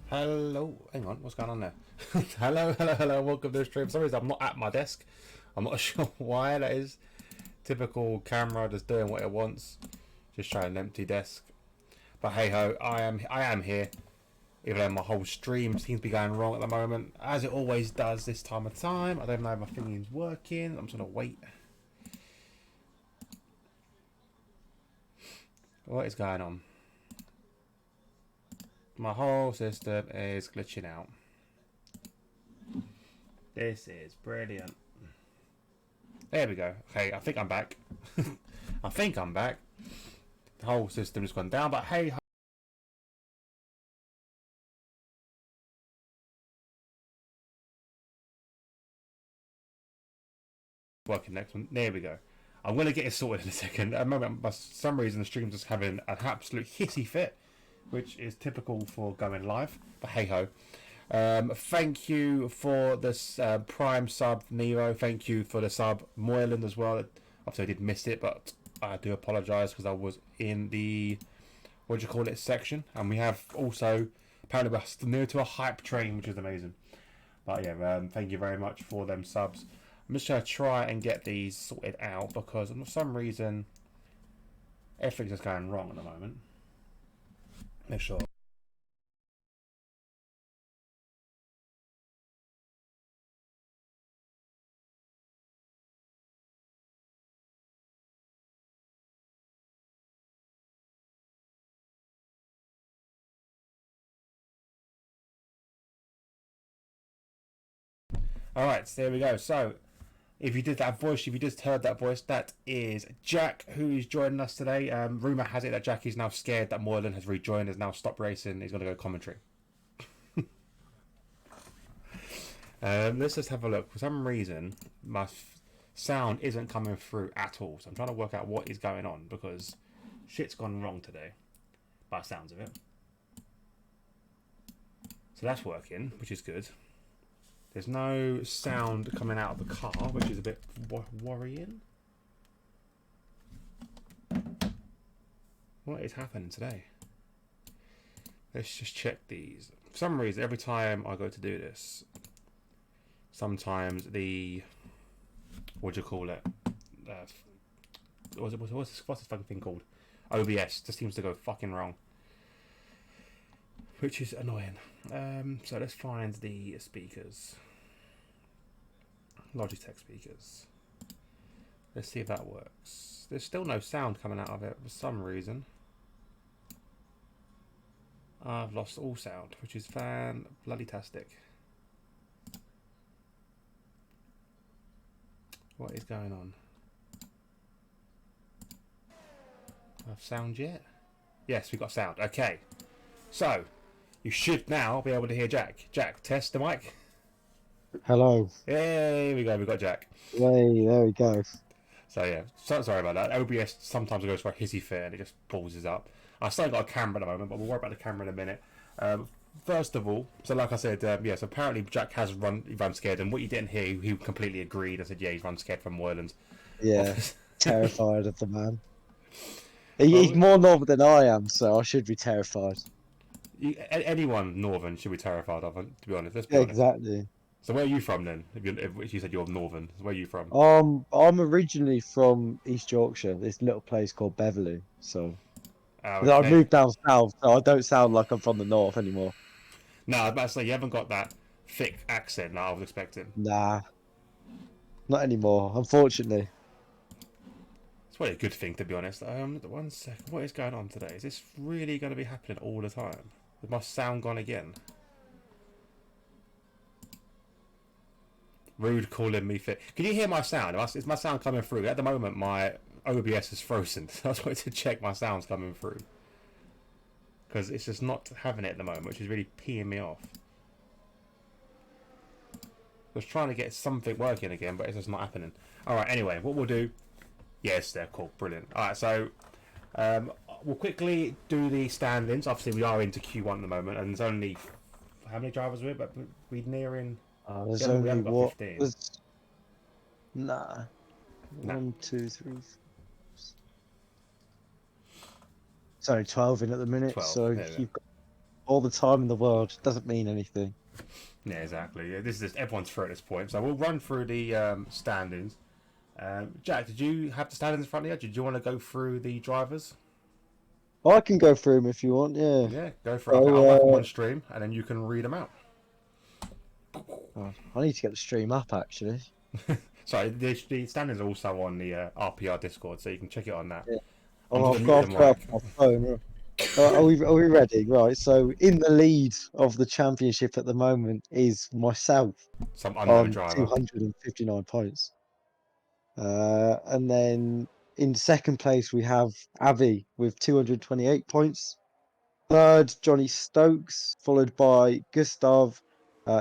Hello, hang on, what's going on there? Hello, welcome to the stream. For some reason, I'm not at my desk. I'm not sure why that is. Typical camera just doing what it wants. Just trying an empty desk. But hey ho, I am here. Even though my whole stream seems to be going wrong at the moment. As it always does this time of time. I don't know if my thingy is working. I'm just gonna wait. What is going on? My whole system is glitching out. This is brilliant. There we go. Okay, I think I'm back. I think I'm back. The whole system has gone down, but hey, working next one. There we go. I'm going to get it sorted in a second. At the moment, for some reason, the stream's just having an absolute hissy fit, which is typical for going live. But hey ho. Thank you for this Prime sub, Nero. Thank you for the sub, Moyland as well. Obviously, I did miss it, but I do apologise because I was in the what do you call it section, and we have also apparently we're near to a hype train, which is amazing. But yeah, thank you very much for them subs. I'm just gonna try and get these sorted out because for some reason everything's just going wrong at the moment. Make sure. Alright, so there we go. So, if you did that voice, if you just heard that voice, that is Jack, who is joining us today. Rumour has it that Jack is now scared that Moylan has rejoined, has now stopped racing, he's going to go commentary. Let's just have a look. For some reason, my sound isn't coming through at all, so I'm trying to work out what is going on because shit's gone wrong today, by the sounds of it. So that's working, which is good. There's no sound coming out of the car, which is a bit worrying. What is happening today? Let's just check these. For some reason, every time I go to do this, sometimes the what do you call it? What's this fucking thing called? OBS just seems to go fucking wrong, which is annoying. So let's find the speakers. Logitech speakers. Let's see if that works. There's still no sound coming out of it for some reason. I've lost all sound, which is fan-bloody-tastic. What is going on? Have sound yet? Yes, we got sound. Okay. So, you should now be able to hear Jack. Jack, test the mic. Hello. There we go, we got Jack. Hey, there we go. So yeah, sorry about that. OBS sometimes goes for a hissy fit and it just pauses up. I still got a camera at the moment, but we'll worry about the camera in a minute. First of all, so like I said, yes, apparently Jack has run scared, and what you didn't hear, he completely agreed. I said, yeah, he's run scared from Moylan's Yeah, office. terrified of the man. He's Well, more northern than I am, so I should be terrified. anyone northern should be terrified of him, to be honest. Let's be honest. Exactly. So where are you from then? If you said you're northern, where are you from? I'm originally from East Yorkshire, this little place called Beverley. So, Oh, but I okay. moved down south, so I don't sound like I'm from the north anymore. No, I was about to say you haven't got that thick accent that I was expecting. Nah, not anymore, unfortunately. It's probably a good thing, to be honest. 1 second. What is going on today? Is this really going to be happening all the time? Is my sound gone again? Rude calling me fit. Can you hear my sound? Is my sound coming through? At the moment, my OBS is frozen. So I just wanted to check my sound's coming through. Because it's just not having it at the moment, which is really peeing me off. I was trying to get something working again, but it's just not happening. Alright, anyway, what we'll do... Yes, they're cool. Brilliant. Alright, so... we'll quickly do the stand-ins. Obviously, we are into Q1 at the moment, and there's only... How many drivers are we? But we're nearing... There's We only haven't got what? 15. Nah, No. 1, 2, 3. It's only 12 in at the minute, 12. so There we go. you've got all the time in the world. It doesn't mean anything. Yeah, exactly. Yeah, this is just everyone's through at this point. So we'll run through the standings. Jack, did you have the standings in front of you? Did you want to go through the drivers? I can go through them if you want. Yeah. Yeah, go for it. I'll whack them So on stream, and then you can read them out. I need to get the stream up actually. Sorry, the standings are also on the RPR Discord, so you can check it on that. Yeah. I'm just Oh, going to mute I've the got it up mic. on my phone. Are we ready? Right. So in the lead of the championship at the moment is myself Some unknown on driver. 259 points. And then in second place we have Avi with 228 points. Third, Johnny Stokes, followed by Gustav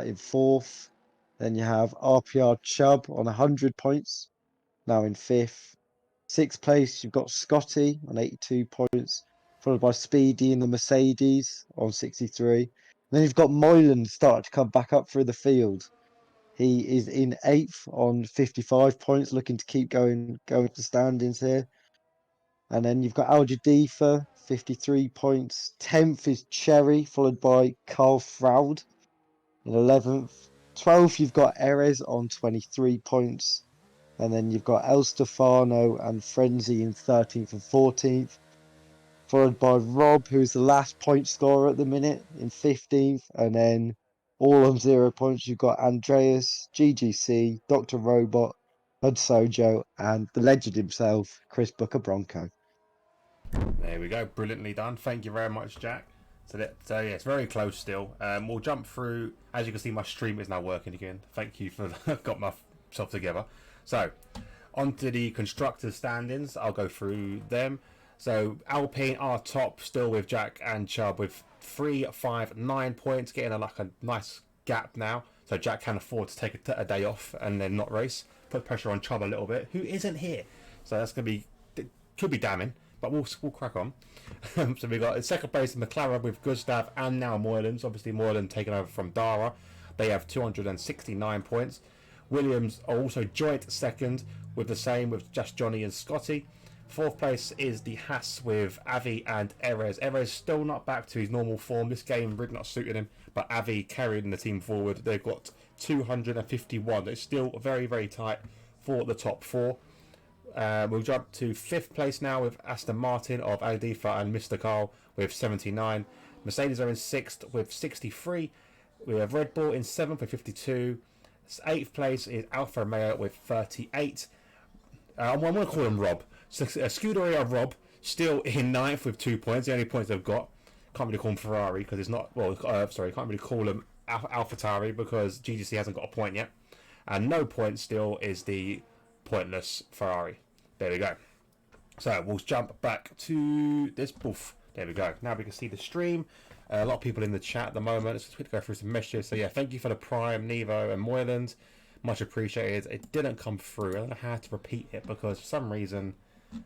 in fourth. Then you have RPR Chubb on 100 points, now in fifth. Sixth place, you've got Scotty on 82 points, followed by Speedy in the Mercedes on 63. Then you've got Moylan starting to come back up through the field. He is in eighth on 55 points, looking to keep going to standings here. And then you've got Al Jadifa, 53 points. 10th is Cherry, followed by Carl Froud in 11th. 12th, you've got Erez on 23 points. And then you've got El Stefano and Frenzy in 13th and 14th. Followed by Rob, who's the last point scorer at the minute in 15th. And then all on 0 points, you've got Andreas, GGC, Dr. Robot, Hud Sojo, and the legend himself, Chris Booker Bronco. There we go. Brilliantly done. Thank you very much, Jack. So yeah, it's very close still. We'll jump through. As you can see, my stream is now working again. Thank you for got myself together. So onto the constructors standings. I'll go through them. So Alpine are top still with Jack and Chubb with 3, 5, 9 points, getting a nice gap now. So Jack can afford to take a day off and then not race. Put pressure on Chubb a little bit, who isn't here. So that's gonna be could be damning. But we'll crack on. So we got in second place McLaren with Gustav and now Moylan's. Obviously Moylan taken over from Dara. They have 269 points. Williams are also joint second with the same with just Johnny and Scotty. Fourth place is the Haas with Avi and Erez. Erez still not back to his normal form. This game really not suited him, but Avi carrying the team forward. They've got 251. It's still very, very tight for the top four. We'll jump to fifth place now with Aston Martin of Adifa and Mr. Carl with 79. Mercedes are in sixth with 63. We have Red Bull in seventh with 52. Eighth place is Alfa Romeo with 38. I'm going to call him Rob. So, Scuderia Rob still in ninth with 2 points. The only points they've got. Can't really call him Ferrari because it's not. Well, sorry, can't really call him AlphaTauri because GGC hasn't got a point yet. And no point still is the pointless Ferrari. There we go. So we'll jump back to this booth. There we go. Now we can see the stream. A lot of people in the chat at the moment. Let's quickly go through some messages. So yeah, thank you for the Prime, Nevo and Moyland. Much appreciated. It didn't come through. I don't know how to repeat it because for some reason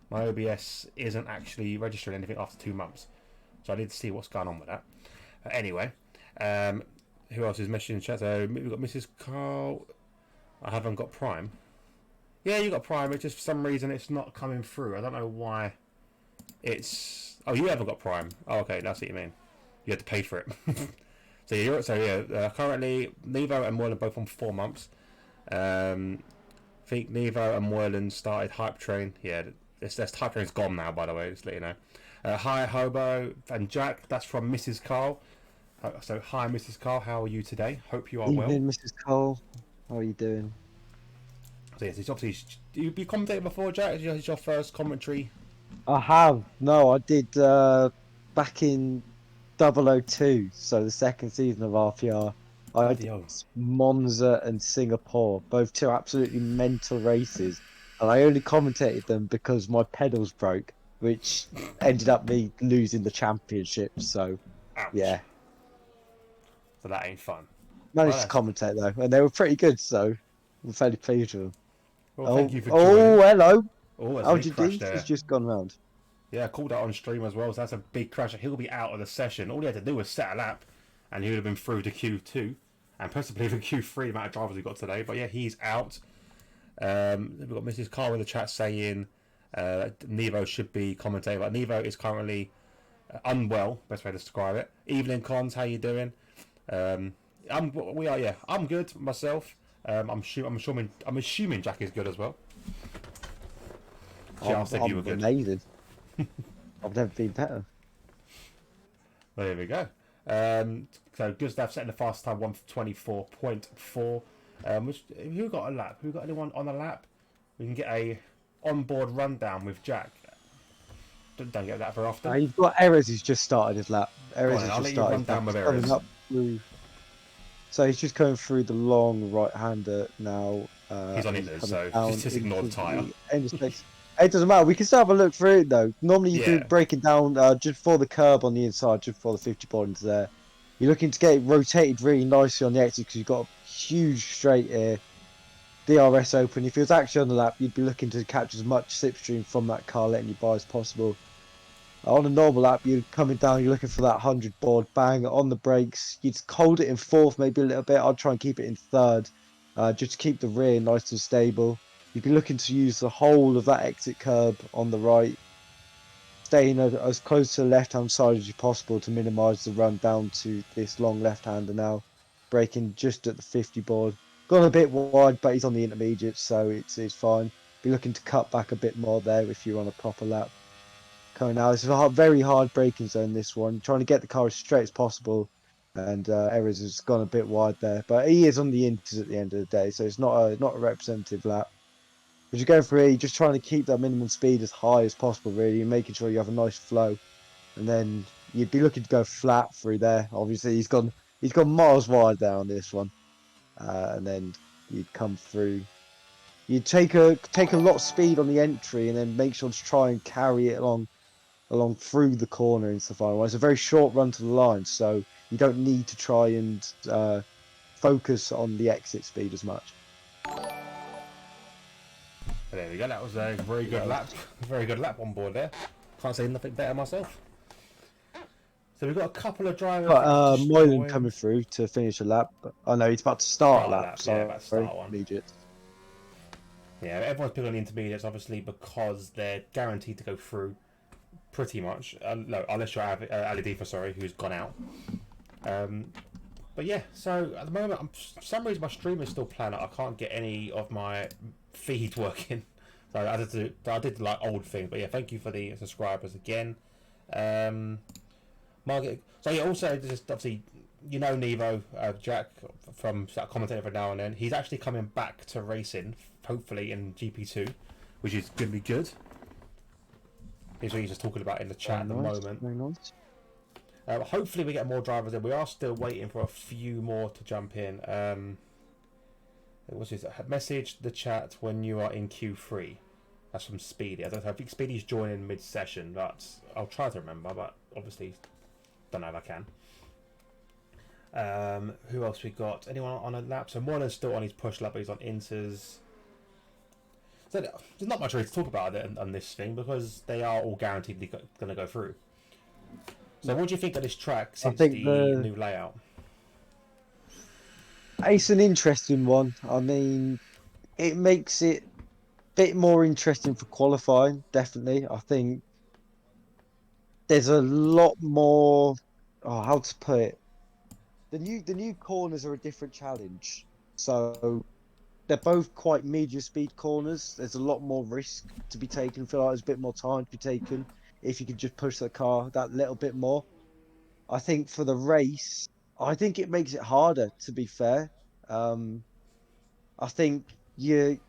my OBS isn't actually registering anything after 2 months. So I need to see what's going on with that. Anyway, who else is messaging in the chat? So we've got Mrs. Carl. I haven't got Prime. Yeah, you got Prime. It's just for some reason it's not coming through. I don't know why. It's you haven't got Prime. Oh, okay, that's what you mean. You had to pay for it. Currently Nevo and Moylan both on 4 months. I think Nevo and Moylan started Hype Train. Yeah, this Hype Train's gone now. By the way, just to let you know. Hi Hobo and Jack. That's from Mrs. Carl. So hi Mrs. Carl. How are you today? Hope you are well. Evening, Mrs. Cole. How are you doing? So yes, it's obviously you've been commentating before, Jack. Is your first commentary? I have. No, I did back in 002, so the second season of RPR. I did Monza and Singapore, both two absolutely mental races, and I only commentated them because my pedals broke, which ended up me losing the championship. So, Ouch. yeah. So that ain't fun. Managed to commentate though, and they were pretty good, so I'm fairly pleased with them. Well, thank you for joining. Oh, hello. Oh, LGD has just gone round. Yeah, I called that on stream as well, so that's a big crash. He'll be out of the session. All he had to do was set a lap, and he would have been through to Q2, and possibly even Q3, the amount of drivers we got today. But yeah, he's out. We've got Mrs. Carr in the chat saying Nevo should be commentating, but Nevo is currently unwell, best way to describe it. Evening Cons, how you doing? I'm good myself. I'm assuming Jack is good as well. She asked if you were I'm good. amazing. I've never been better. There we go. So Gustav setting the fastest time 1:24.4. Who got a lap? Who got anyone on a lap? We can get a onboard rundown with Jack. Don't get that very often. You've got Erez who's just started his lap. Go Erez on, then, has I'll just let you started run his lap. down He's with coming errors. up through. So he's just going through the long right-hander now. He's on And he's it, coming so down just ignore the into tyre. the end of space. It doesn't matter. We can still have a look through it though. Normally you do Yeah, break it down just before the curb on the inside, just before the 50 points there. You're looking to get it rotated really nicely on the exit because you've got a huge straight here. DRS open. If it was actually on the lap, you'd be looking to catch as much slipstream from that car letting you by as possible. On a normal lap, you're coming down, you're looking for that 100 board, bang on the brakes. You'd hold it in fourth, maybe a little bit. I'd try and keep it in third, just to keep the rear nice and stable. You'd be looking to use the whole of that exit curb on the right, staying as close to the left-hand side as you possible to minimise the run down to this long left-hander now. Braking just at the 50 board. Gone a bit wide, but he's on the intermediate, so it's fine. Be looking to cut back a bit more there if you're on a proper lap. Coming out, it's a very hard braking zone. This one, trying to get the car as straight as possible, and Errors has gone a bit wide there. But he is on the inters at the end of the day, so it's not a representative lap. As you go through here, you're just trying to keep that minimum speed as high as possible, really, and making sure you have a nice flow. And then you'd be looking to go flat through there. Obviously, he's gone miles wide there on this one, and then you'd come through. You'd take a lot of speed on the entry, and then make sure to try and carry it along through the corner and stuff like that. It's a very short run to the line, so you don't need to try and focus on the exit speed as much. there we go. That was a very good lap. Very good lap on board there. Can't say nothing better myself. So we've got a couple of drivers. Got Moylan coming through to finish a lap. Oh no, he's about to start a lap. Yeah, about to start one. Immediate. Yeah, everyone's picking on the intermediates, obviously, because they're guaranteed to go through, pretty much. No, unless you're Ali Difa, sorry, who's gone out. But yeah, so at the moment, for some reason, my stream is still playing. I can't get any of my feed working. So I did like old things, but yeah, thank you for the subscribers again. Margaret. So yeah, also just obviously, you know, Nevo Jack from commentating every now and then. He's actually coming back to racing, hopefully in GP2, which is going to be good. He's what he's just talking about in the chat at the moment. Very nice. Hopefully we get more drivers in. We are still waiting for a few more to jump in. What's his message? The chat when you are in Q3. That's from Speedy. I think Speedy's joining mid-session, but I'll try to remember. But obviously, don't know if I can. Who else we got? Anyone on a lap? So Moylan's still on his push lap, but he's on inters. So there's not much really to talk about on this thing because they are all guaranteed going to go through. So what do you think of this track since the new layout? It's an interesting one. I mean, it makes it a bit more interesting for qualifying, definitely. I think there's a lot more. Oh, how to put it? The new corners are a different challenge. So they're both quite medium speed corners. There's a lot more risk to be taken. I feel like there's a bit more time to be taken if you could just push the car that little bit more. I think for the race, I think it makes it harder, to be fair. I think you've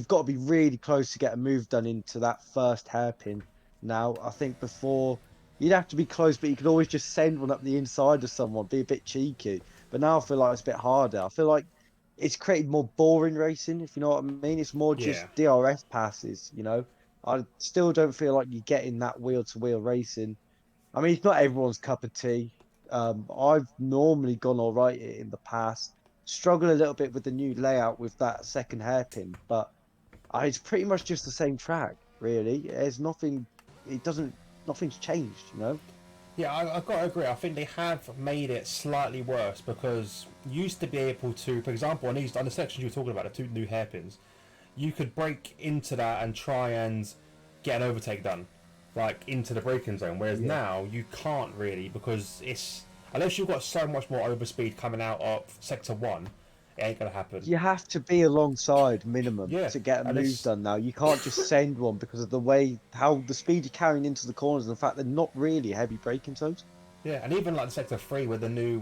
got to be really close to get a move done into that first hairpin. Now, I think before you'd have to be close, but you could always just send one up the inside of someone, be a bit cheeky. But now I feel like it's a bit harder. I feel like it's created more boring racing, if you know what I mean. It's more just DRS passes, you know. I still don't feel like you're getting that wheel to wheel racing. I mean, it's not everyone's cup of tea. I've normally gone all right in the past. Struggle a little bit with the new layout with that second hairpin, but it's pretty much just the same track, really. There's nothing. It doesn't. Nothing's changed, you know. Yeah, I've got to agree. I think they have made it slightly worse because you used to be able to, for example, on the sections you were talking about, the two new hairpins, you could break into that and try and get an overtake done. like into the braking zone. Whereas Yeah. now you can't really, because it's unless you've got so much more overspeed coming out of sector one, it ain't gonna happen. You have to be alongside minimum Yeah, to get a and move it's done now. You can't just send one because of the way how the speed you're carrying into the corners and the fact they're not really heavy braking zones. yeah, and even like the sector three with the new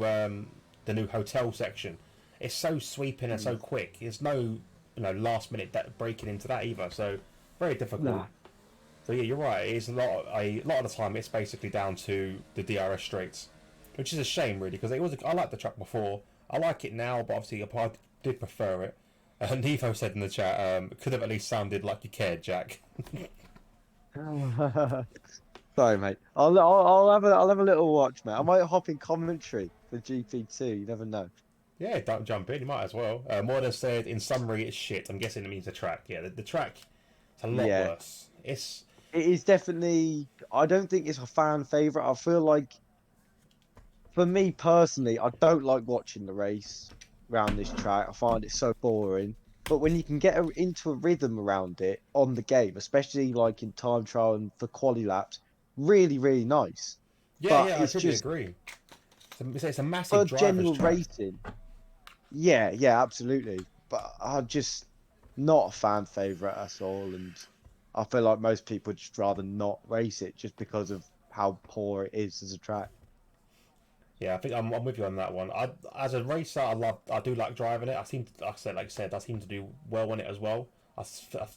hotel section, it's so sweeping and so Mm. quick. There's no last minute breaking into that either. So very difficult. Nah. So yeah, you're right. It's a lot of the time it's basically down to the DRS straights, which is a shame really because I liked the track before. I like it now, but obviously I did prefer it. Nevo said in the chat, could have at least sounded like you cared, Jack. Sorry, mate. I'll have a little watch, mate. I might hop in commentary for GP2. You never know. Yeah, don't jump in. You might as well. Morda said, in summary, it's shit. I'm guessing it means the track. Yeah, the track is a lot Yeah, worse. It's it is definitely. I don't think it's a fan favorite. I feel like, for me personally, I don't like watching the race around this track. I find it so boring. But when you can get into a rhythm around it on the game, especially like in time trial and for quali laps, really, really nice. yeah, But yeah. I it's truly just agree. It's a massive for driver's general track. racing. Yeah, yeah, absolutely. But I'm just not a fan favorite at all, and I feel like most people would just rather not race it just because of how poor it is as a track. Yeah, I think I'm with you on that one. As a racer, I do like driving it. Like I said, I seem to do well on it as well. I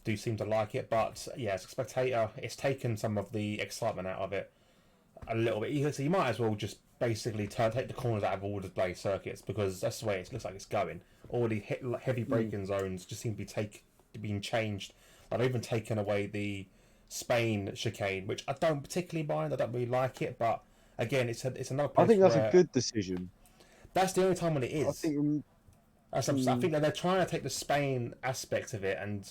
do seem to like it, but yeah, as a spectator, it's taken some of the excitement out of it a little bit. So you might as well just basically take the corners out of all the play circuits because that's the way it looks like it's going. All the heavy Mm. braking zones just seem to be being changed. I've even taken away the Spain chicane, which I don't particularly mind. I don't really like it, but again, it's another I place think that's a where good decision. that's the only time when it I is. think, I think that they're trying to take the Spain aspect of it and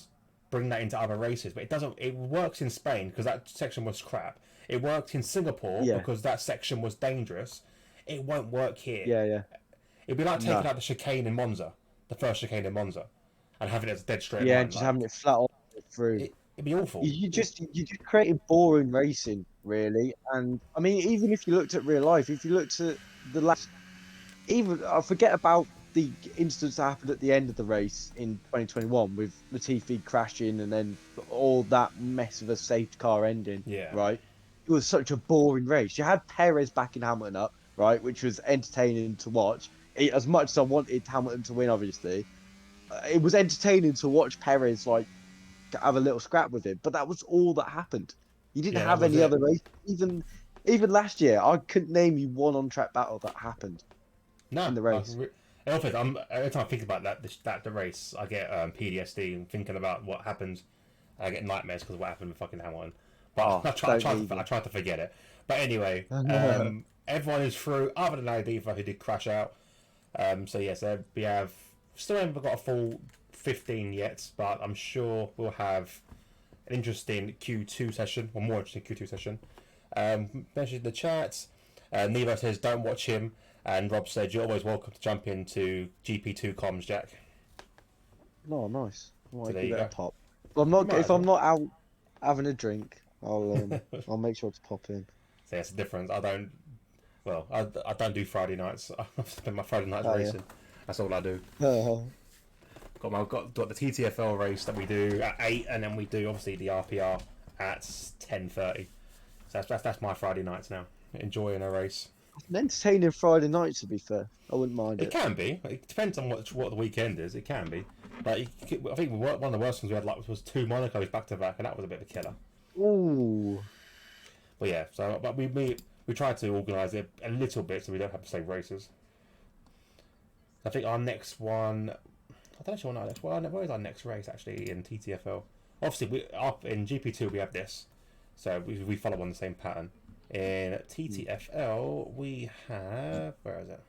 bring that into other races, but it doesn't. It works in Spain because that section was crap. It worked in Singapore yeah, because that section was dangerous. It won't work here. yeah, yeah. It'd be like taking No, out the chicane in Monza, the first chicane in Monza, and having it as a dead straight yeah, line. and just having it flat all the way through. It'd be awful. You just created boring racing, really. And I mean, even if you looked at real life, if you looked at the last, even I forget about the instance that happened at the end of the race in 2021 with Latifi crashing and then all that mess of a safety car ending, Yeah, right? It was such a boring race. You had Perez backing Hamilton up, right, which was entertaining to watch. As much as I wanted Hamilton to win, obviously, it was entertaining to watch Perez like have a little scrap with him. But that was all that happened. You didn't yeah, that have was any it. other race. Even last year, I couldn't name you one on track battle that happened No, in the race. every time I think about the race, I get PTSD and thinking about what happened. I get nightmares because of what happened with fucking Hamilton. But Oh, don't I even. try to forget it. But anyway, everyone is through other than Adiva who did crash out. So yes, we have still haven't got a full 15 yet, but I'm sure we'll have an interesting Q2 session, or more interesting Q2 session. Mentioned in the chat, Nevo says don't watch him, and Rob said you're always welcome to jump into GP2 comms, Jack. Oh, nice. I So might there give you it a go. pop. But You might if as I'm well. not out having a drink, I'll make sure to pop in. So that's the difference. I don't do Friday nights. I spend my Friday nights Oh yeah. racing. That's all I do. Oh, Got the TTFL race that we do at 8, and then we do obviously the RPR at 10:30. So that's my Friday nights now. Enjoying a race. an entertaining Friday night, to be fair. I wouldn't mind It it. can be. It depends on what the weekend is. It can be. But I think one of the worst ones we had was two Monacos back to back, and that was a bit of a killer. Ooh. But yeah, so but we try to organise it a little bit so we don't have the same races. I think our next one. I don't actually know. Where is our next race actually in TTFL? Obviously, we up in GP2 we have this, so we follow on the same pattern. In TTFL we have where is it?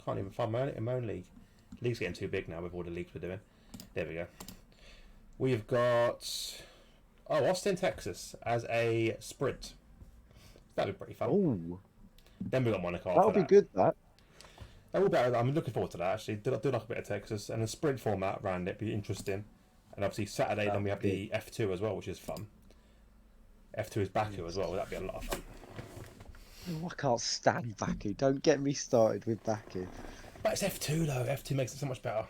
Can't even find my own league. League's getting too big now with all the leagues we're doing. There we go. We've got Austin, Texas as a sprint. That'd be pretty fun. Oh, Then we got Monaco that'll after be that. good. That. That will be. I'm looking forward to that actually. Do like a bit of Texas and the sprint format around it be interesting. And obviously Saturday then That'll we be have good. the F2 as well, which is fun. F2 is Baku as well. That'd be a lot of fun. Oh, I can't stand Baku. Don't get me started with Baku. But it's F2 though. F2 makes it so much better.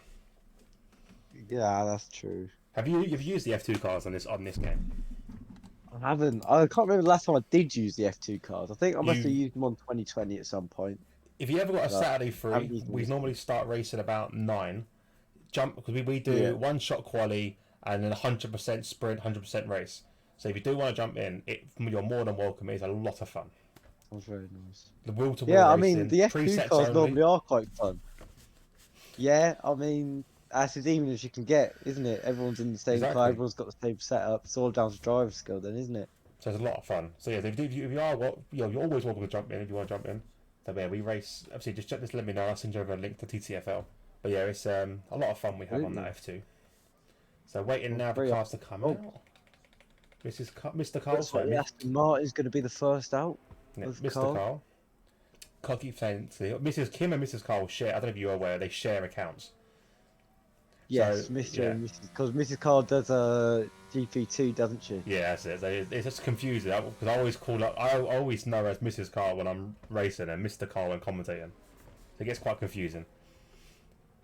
Yeah, that's true. Have you used the F2 cars on this game? I haven't. I can't remember the last time I did use the F2 cars. I think I must have You used them on 2020 at some point. if you ever got a But Saturday I haven't free, used them we this time. normally start racing about 9. Jump because we Yeah, do one shot quali and then 100% sprint, 100% race. So if you do want to jump in, you're more than welcome. It's a lot of fun. sounds very nice. The wheel to wheel Yeah, I mean racing, the F2 presets cars only. normally are quite fun. Yeah, I mean that's as even as you can get, isn't it? Everyone's in the same car. Exactly. Everyone's got the same setup. It's all down to driver skill, then, isn't it? So it's a lot of fun. So yeah, if you are you're always welcome to jump in if you want to jump in. So yeah, we race. Obviously, just check this. Let me know. I'll send you over a link to TTFL. But yeah, it's a lot of fun we have on that Absolutely. F2. So waiting Well, now for free up. cars to come Oh, out. Mr. Cole, looks like the sorry, Aston Martin's going to be the first out yeah, of Mr. car. Cole. Can't keep saying to Mrs. Kim and Mrs. Cole share. I don't know if you're aware they share accounts. So Yes, Mr. yeah, and Mrs. Because Mrs. Carr does a GP2, doesn't she? yeah, that's it. It's just confusing because I always call up. I always know as Mrs. Cole when I'm racing and Mr. Cole when commentating. So it gets quite confusing.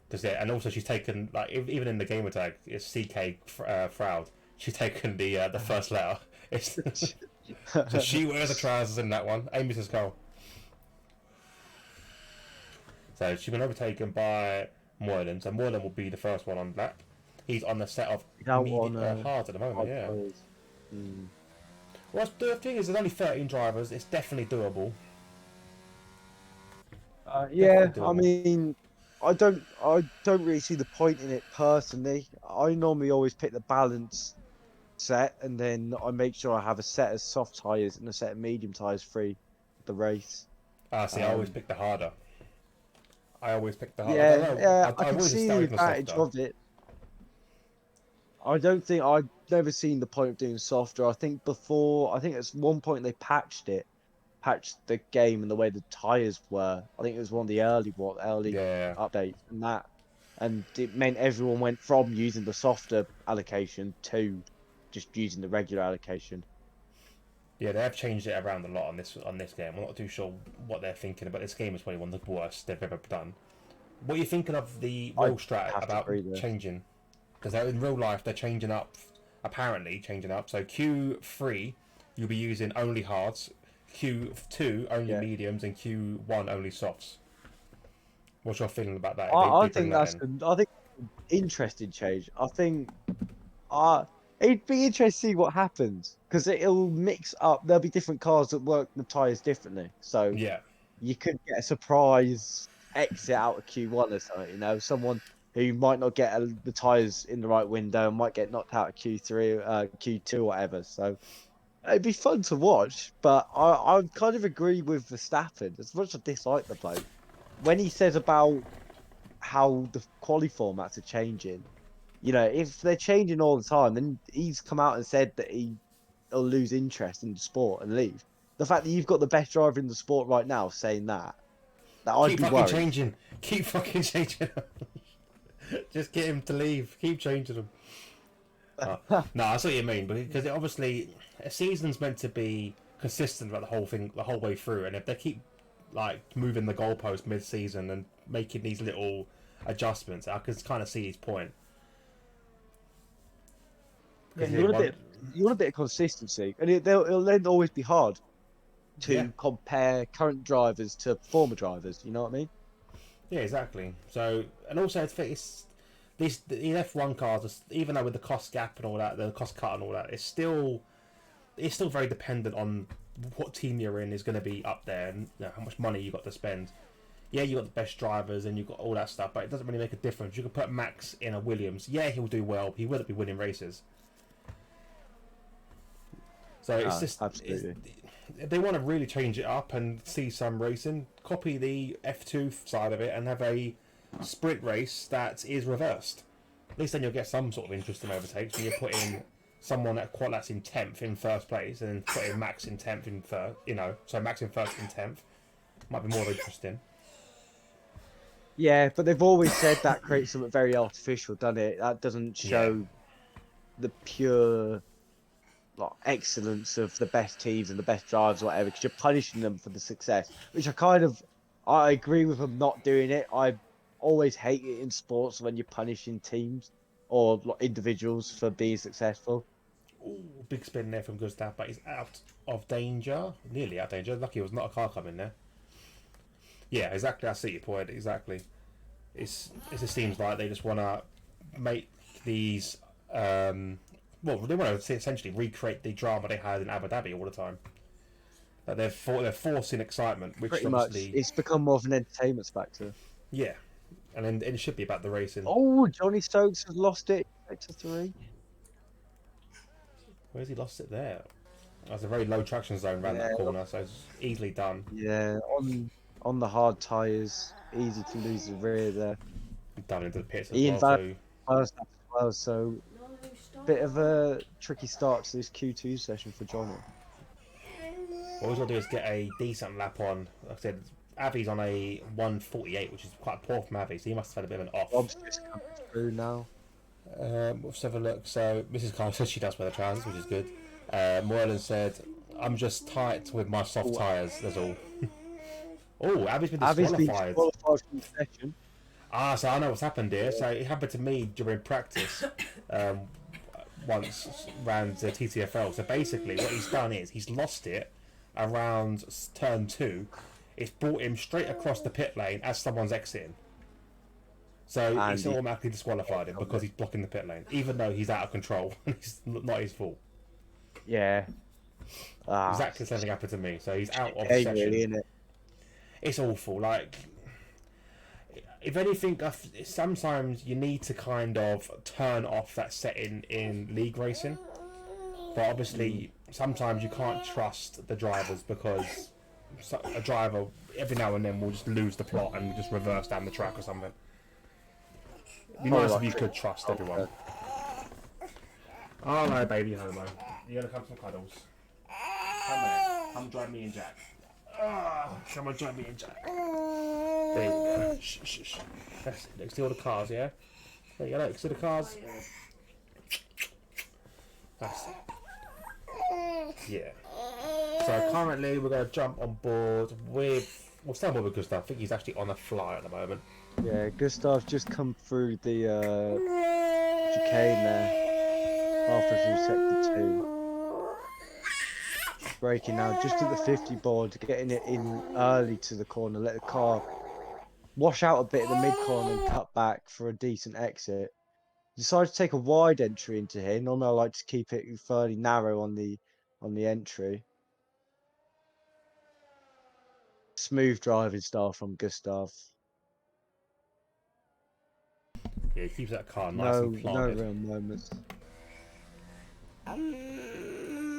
Cause, yeah, and also she's taken like even in the gamer tag it's CK Froud. She's taken the first letter. It's, so she wears the trousers in that one. Hey, Mrs. Cole. So she's been overtaken by Moylan. So Moylan will be the first one on lap. He's on the set of Out on hard at the moment. hard Yeah. tires. Mm. Well, the thing is, there's only 13 drivers. It's definitely doable. Yeah, Definitely I doable. mean, I don't really see the point in it personally. I normally always pick the balance set, and then I make sure I have a set of soft tires and a set of medium tires free for the race. Ah, see, I always Um, pick the harder. I always pick the harder. I don't yeah, know. yeah, I I can always see start the with the advantage softer. of it. I don't think I've never seen the point of doing softer. I think before, I think at one point they patched the game and the way the tires were. I think it was one of the early Yeah. updates, and it meant everyone went from using the softer allocation to just using the regular allocation. Yeah, they have changed it around a lot on this game. I'm not too sure what they're thinking, but this game is probably one of the worst they've ever done. What are you thinking of the I real strat have to about agree there. changing? Because in real life they're changing up, apparently changing up. So Q3 you'll be using only hards, Q2 only Yeah, mediums, and Q1 only softs. What's your feeling about that? If I they bring think that that's in? I think interesting change. I think it'd be interesting to see what happens because it'll mix up. There'll be different cars that work the tires differently, so Yeah, you could get a surprise exit out of Q1 or something. Someone who might not get the tires in the right window and might get knocked out of Q3, Q2, or whatever. So it'd be fun to watch. But I kind of agree with Verstappen. As much as I dislike the bloke, when he says about how the quali formats are changing, if they're changing all the time, then he's come out and said that he'll lose interest in the sport and leave. The fact that you've got the best driver in the sport right now saying that I'd keep be fucking worried. changing. Keep fucking changing. Just get him to leave. Keep changing them. No, I see what you mean, because obviously a season's meant to be consistent about the whole thing, the whole way through, and if they keep like moving the goalpost mid-season and making these little adjustments, I can kind of see his point. Yeah, Because yeah, one, you want a bit of consistency, and it'll then always be hard yeah, to compare current drivers to former drivers. You know what I mean? yeah, exactly. So, and also it's this the F1 cars, even though with the cost gap and all that, the cost cut and all that, it's still very dependent on what team you're in is going to be up there and how much money you got to spend. Yeah, you got the best drivers and you got all that stuff, but it doesn't really make a difference. You can put Max in a Williams. Yeah, he'll do well. He will be winning races. So it's just Absolutely. if they want to really change it up and see some racing, copy the F2 side of it and have a sprint race that is reversed. At least then you'll get some sort of interesting overtakes when you put in someone that's in 10th in first place and then put in Max in 10th in third. So Max in first and 10th might be more interesting. Yeah, but they've always said that creates something very artificial, doesn't it? That doesn't Yeah, show the pure like excellence of the best teams and the best drives, or whatever, because you're punishing them for the success. Which I agree with them not doing it. I always hate it in sports when you're punishing teams or like, individuals for being successful. Ooh, big spin there from Gustav, but he's out of danger. Nearly out of danger. Lucky it was not a car coming there. Yeah, exactly. I see your point. Exactly. It just seems like they just want to make these. Well, they want to essentially recreate the drama they had in Abu Dhabi all the time. Like they're forcing excitement, which Pretty much, obviously, it's become more of an entertainment factor. yeah, and then it should be about the racing. Oh, Johnny Stokes has lost it. Sector 3. Where's he lost it there? That's a very low traction zone around Yeah, that corner, so it's easily done. yeah. On the hard tyres, easy to lose the rear there. Done into the pits as Ian well Van too. as well, so bit of a tricky start to this Q2 session for Johnny. What we've got to do is get a decent lap on. Like I said, Avi's on a 148, which is quite poor from Avi, so he must have had a bit of an off. Bob's just coming through now. Let's have a look. So Mrs. Carr said she does wear the trousers, which is good. Moreland said, "I'm just tight with my soft tyres. That's all." Oh, Avi's been Avi's been disqualified. disqualified from the session. Ah, so I know what's happened here. So it happened to me during practice. Once around the TTFL. So basically, what he's done is he's lost it around turn 2. It's brought him straight across the pit lane as someone's exiting. So it's automatically disqualified him because he's blocking the pit lane, even though he's out of control. It's not his fault. Yeah. Exactly the same thing happened to me. So he's out of the session. Really, isn't it? It's awful. Like, if anything, sometimes you need to kind of turn off that setting in league racing. But obviously, sometimes you can't trust the drivers because a driver every now and then will just lose the plot and just reverse down the track or something. It'd be nice if you could trust everyone. Oh no, baby homo. You gotta come some cuddles. Come here. Come join me and Jack. Come on, join me and Jack. There you go. Shh, shh, shh. That's it. Next to all the cars, yeah? There you go, next to the cars. That's it. Yeah. So currently we're going to jump on board with... We'll stay on board with Gustav. I think he's actually on a fly at the moment. Yeah, Gustav just come through the chicane there. Halfway through sector 2. Braking now just at the 50 board, getting it in early to the corner, let the car wash out a bit at the mid corner and cut back for a decent exit. Decided to take a wide entry into here. Normally I like to keep it fairly narrow on the entry. Smooth driving style from Gustav. Yeah, he keeps that car nice and planted. No real moments.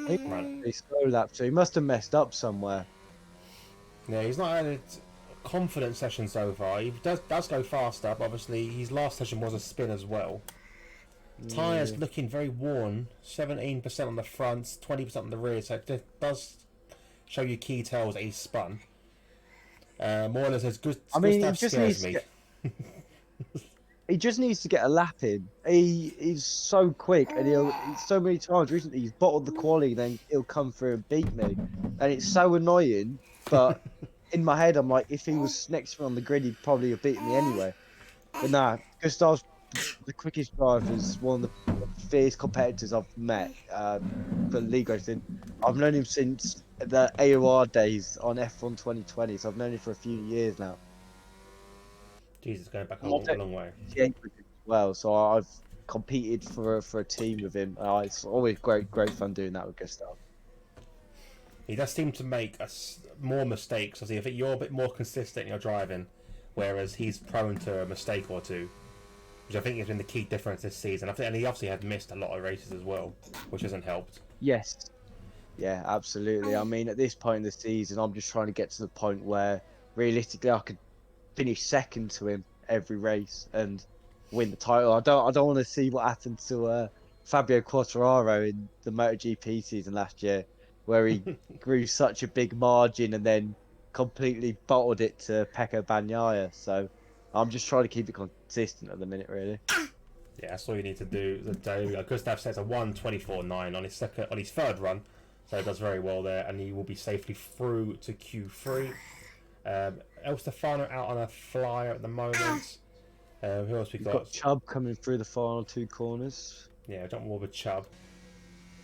He slow lap, so he must have messed up somewhere. Yeah, he's not had a confident session so far. He does go faster, but obviously his last session was a spin as well. Tyres looking very worn. 17% on the front, 20% on the rear, so it does show you key tells that he's spun. Moreland says, Gustav scares me. He just needs to get a lap in. He's so quick, and so many times recently he's bottled the quali, then he'll come through and beat me, and it's so annoying. But in my head, I'm like, if he was next to me on the grid, he'd probably have beaten me anyway. But nah, Gustav's the quickest driver, is one of the fierce competitors I've met for league racing. I've known him since the AOR days on F1 2020, so I've known him for a few years now. Jesus, going back a long way. Well, so I've competed for a team with him. It's always great fun doing that with Gustav. He does seem to make more mistakes. I think you're a bit more consistent in your driving, whereas he's prone to a mistake or two, which I think has been the key difference this season. And he obviously had missed a lot of races as well, which hasn't helped. Yes. Yeah, absolutely. I mean, at this point in the season, I'm just trying to get to the point where realistically I could finish second to him every race and win the title. I don't want to see what happened to Fabio Quartararo in the MotoGP season last year, where he grew such a big margin and then completely bottled it to Pecco Bagnaia. So I'm just trying to keep it consistent at the minute, really. Yeah, that's all you need to do. Gustav sets a 1:24.9 on his third run, so he does very well there, and he will be safely through to Q3. El Stefano out on a flyer at the moment. Who else we You've got? got Chubb coming through the final 2 corners. Yeah, don't more with Chubb.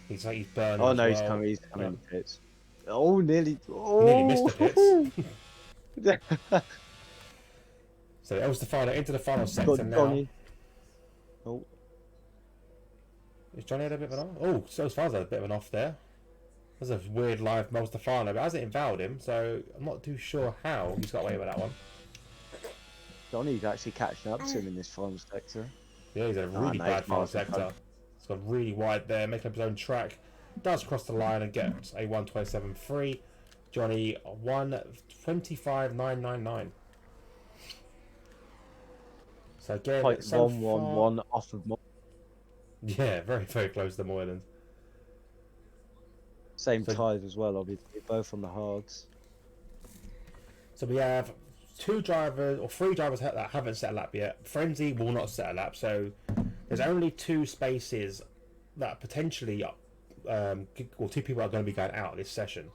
He's burning Oh as no, well. he's coming in the pits. Oh, nearly. Nearly missed Oh, the pits. So El Stefano into the final sector got now. Johnny. Oh, Is Johnny had a bit of an off? Oh, so far had a bit of an off there. There's a weird live El Stefano, but hasn't invalid him, so I'm not too sure how he's got away with that one. Johnny's actually catching up to him in this final sector. Yeah, he's in a really bad final sector. It's gone really wide there, making up his own track. Does cross the line and gets a 1:27.3. Johnny 1:25.999. So again, Like so 1-1-1 off of yeah, very very close to the Moylan's. same ties as well, obviously, both on the hards. So we have 3 drivers that haven't set a lap yet. Frenzy will not set a lap, so there's only 2 spaces that potentially, 2 people are going to be going out this session.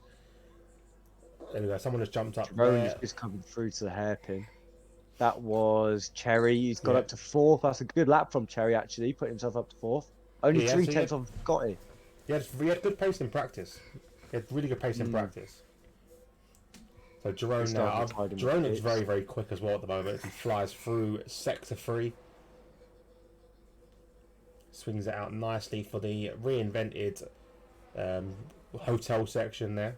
There we go. Someone has jumped up Jerome's there. just coming through to the hairpin. That was Cherry. He's got up to 4th. That's a good lap from Cherry, actually. He put himself up to 4th. Only 3/10 off Gotti. He had good pace in practice. He had really good pace in practice. So Jerome now. Jerome looks very, very quick as well at the moment. He flies through sector 3. Swings it out nicely for the reinvented hotel section there.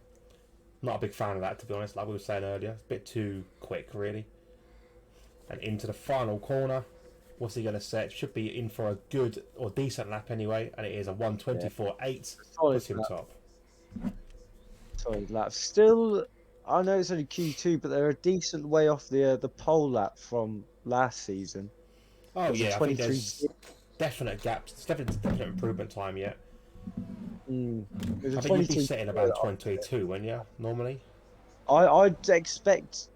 Not a big fan of that, to be honest, like we were saying earlier. It's a bit too quick, really. And into the final corner. What's he going to set? Should be in for a good or decent lap anyway, and it is a 1:24.8. Puts him top. Solid lap. Still, I know it's only Q2, but they're a decent way off the pole lap from last season. Oh yeah, I think there's definite gaps. It's definite improvement time yet. I think you'd be setting about 22, wouldn't you, normally? I'd expect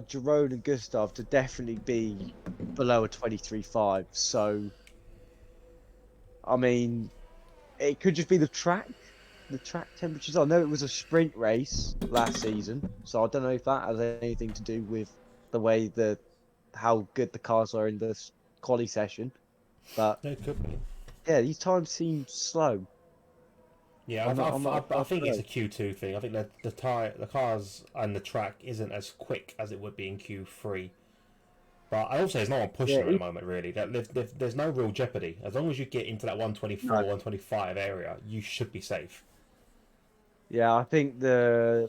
Jerome and Gustav to definitely be below a 23.5. So, I mean, it could just be the track temperatures. I know it was a sprint race last season, so I don't know if that has anything to do with the way how good the cars are in the quali session. But it could be. Yeah, these times seem slow. Yeah, I think it's a Q2 thing. I think that the cars and the track isn't as quick as it would be in Q3. But I also there's no one pushing at the moment really. There's no real jeopardy as long as you get into that 124, 125 area, you should be safe. Yeah, I think it's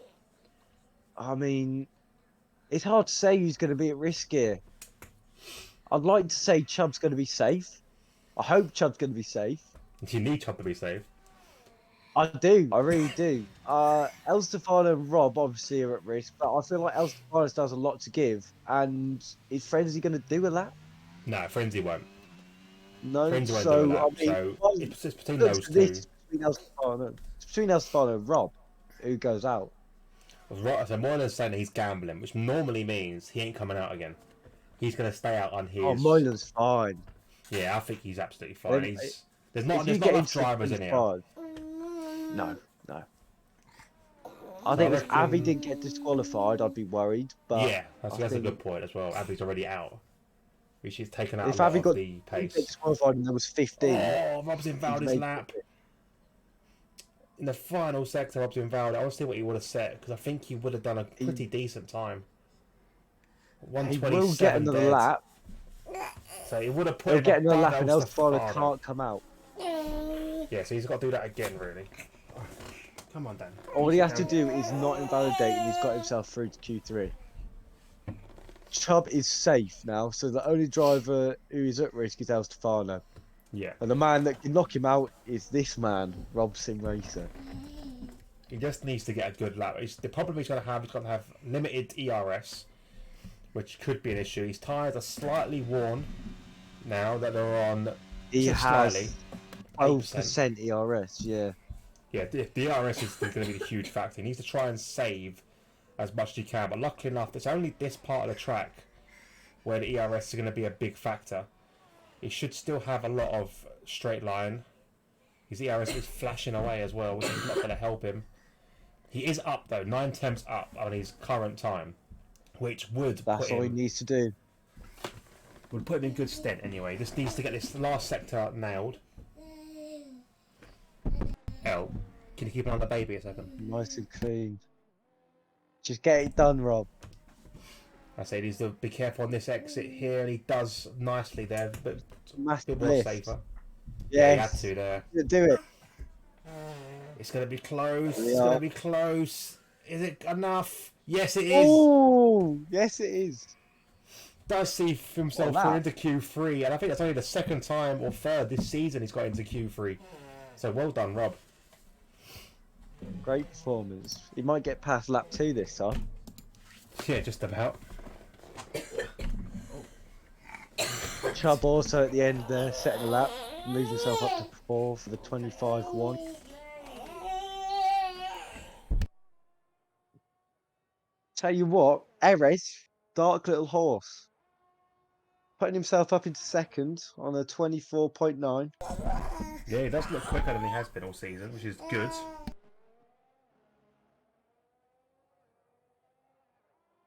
hard to say who's going to be at risk here. I'd like to say Chubb's going to be safe. I hope Chubb's going to be safe. You need Chubb to be safe. I do. I really do. El Stefano and Rob obviously are at risk, but I feel like El Stefano still has a lot to give. And is Frenzy going to do a lap? No, Frenzy won't. No, Frenzy won't do a lap. So it's between those two. It's between El Stefano and Rob who goes out. So Moylan's saying that he's gambling, which normally means he ain't coming out again. He's going to stay out on his... Oh, Moylan's fine. Yeah, I think he's absolutely fine. There's not enough drivers in here. No. I think if Avi didn't get disqualified, I'd be worried. But yeah, that's a good point as well. Avi's already out, which is taken out if a lot Avi of the pace. If Avi got disqualified and there was 15... Oh, Rob's invalid his lap. In the final sector, Rob's invalid. I want to see what he would have set, because I think he would have done a pretty decent time. 127 he will get another lap. So he would have put He'll get another lap and El Stefano father. can't come out. Yeah, so he's got to do that again, really. Come on, Dan. All he has to do is not invalidate and he's got himself through to Q3. Chubb is safe now, so the only driver who is at risk is El Stefano. Yeah. And the man that can knock him out is this man, Rob Sim Racer. He just needs to get a good lap. The problem he's going to have limited ERS, which could be an issue. His tyres are slightly worn now that they're on. He has 12% ERS, yeah. Yeah, the ERS is going to be the huge factor. He needs to try and save as much as he can, but luckily enough, it's only this part of the track where the ERS is going to be a big factor. He should still have a lot of straight line. His ERS is flashing away as well, which is not going to help him. He is up though, 9 temps up on his current time, which That's all he needs to do. would put him in good stead anyway. He just needs to get this last sector nailed. Can you keep an eye on the baby a second? Nice and clean. Just get it done, Rob. I say he needs to be careful on this exit here, and he does nicely there, but a bit more lift. safer. Yes. He had to there. Do it. It's going to be close. It's going to be close. Is it enough? Yes, it is. Oh, yes, it is. Does see himself fall into Q3, and I think that's only the second time or third this season he's got into Q3. So well done, Rob. Great performance. He might get past lap 2 this time. Yeah, just about. Chubb also at the end there, setting a lap, moves himself up to 4 for the 25-1. Tell you what, Erez, dark little horse, putting himself up into second on a 24.9. Yeah, he does look quicker than he has been all season, which is good.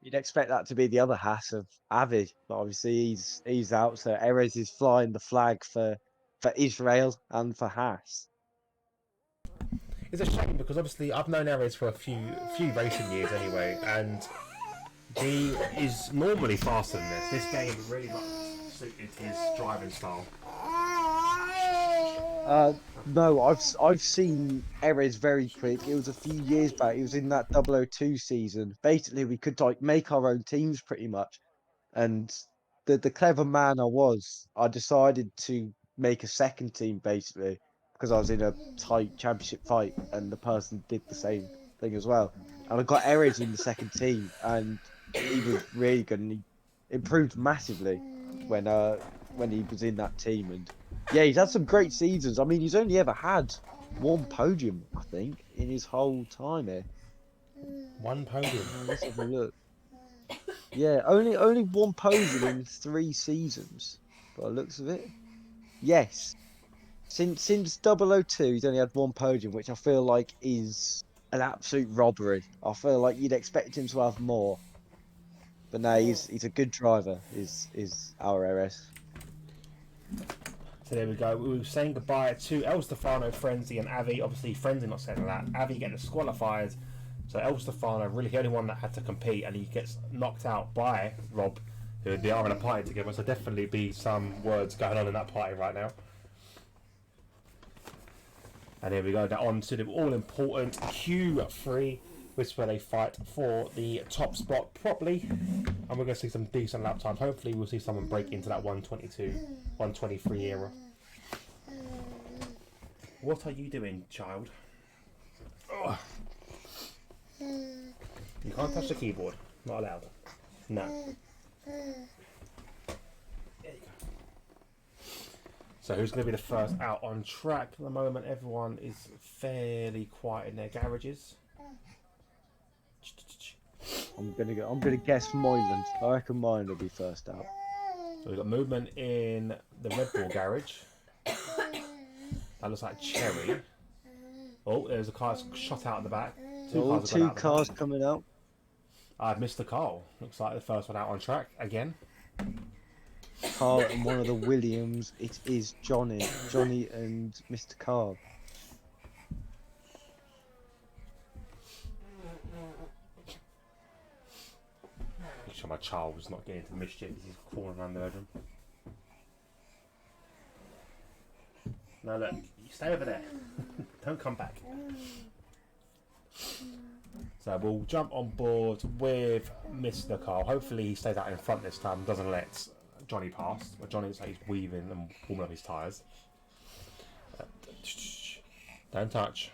You'd expect that to be the other Haas of Avi, but obviously he's out, so Erez is flying the flag for Israel and for Haas. It's a shame because obviously I've known Erez for a few racing years anyway, and he is normally faster than this. This game really suited his driving style. No, I've seen Erez very quick. It was a few years back. It was in that 002 season. Basically, we could like make our own teams pretty much. And the clever man I decided to make a second team basically because I was in a tight championship fight, and the person did the same thing as well. And I got Erez in the second team, and he was really good, and he improved massively when he was in that team. And yeah, he's had some great seasons. I mean, he's only ever had one podium, I think, in his whole time here. One podium. Let's have a look. Yeah, only one podium in 3 seasons, by the looks of it. Yes. Since 002, he's only had one podium, which I feel like is an absolute robbery. I feel like you'd expect him to have more. But no, he's a good driver, is our RS. So there we go. We were saying goodbye to El Stefano, Frenzy, and Avi. Obviously, Frenzy not saying that. Avi getting disqualified. So El Stefano really the only one that had to compete, and he gets knocked out by Rob, who they are in a party together. So definitely be some words going on in that party right now. And here we go. Now on to the all-important Q3, which is where they fight for the top spot properly. And we're going to see some decent lap times. Hopefully we'll see someone break into that 122, 123 era. What are you doing, child? Oh. You can't touch the keyboard. Not allowed. No. There you go. So who's going to be the first out on track? At the moment, everyone is fairly quiet in their garages. I'm gonna guess Moyland. I reckon Moyland will be first out. So we've got movement in the Red Bull garage. That looks like Cherry. Oh, there's a car shot out at the back. Two cars coming out. I've missed the Carl. Looks like the first one out on track again. Carl and one of the Williams. It is Johnny and Mr. Carl. Make sure my child was not getting into mischief as he's crawling around the bedroom. No, look, you stay over there. Don't come back. So we'll jump on board with Mr. Carl. Hopefully he stays out in front this time and doesn't let Johnny pass. But Johnny looks like he's weaving and warming up his tyres. Don't touch.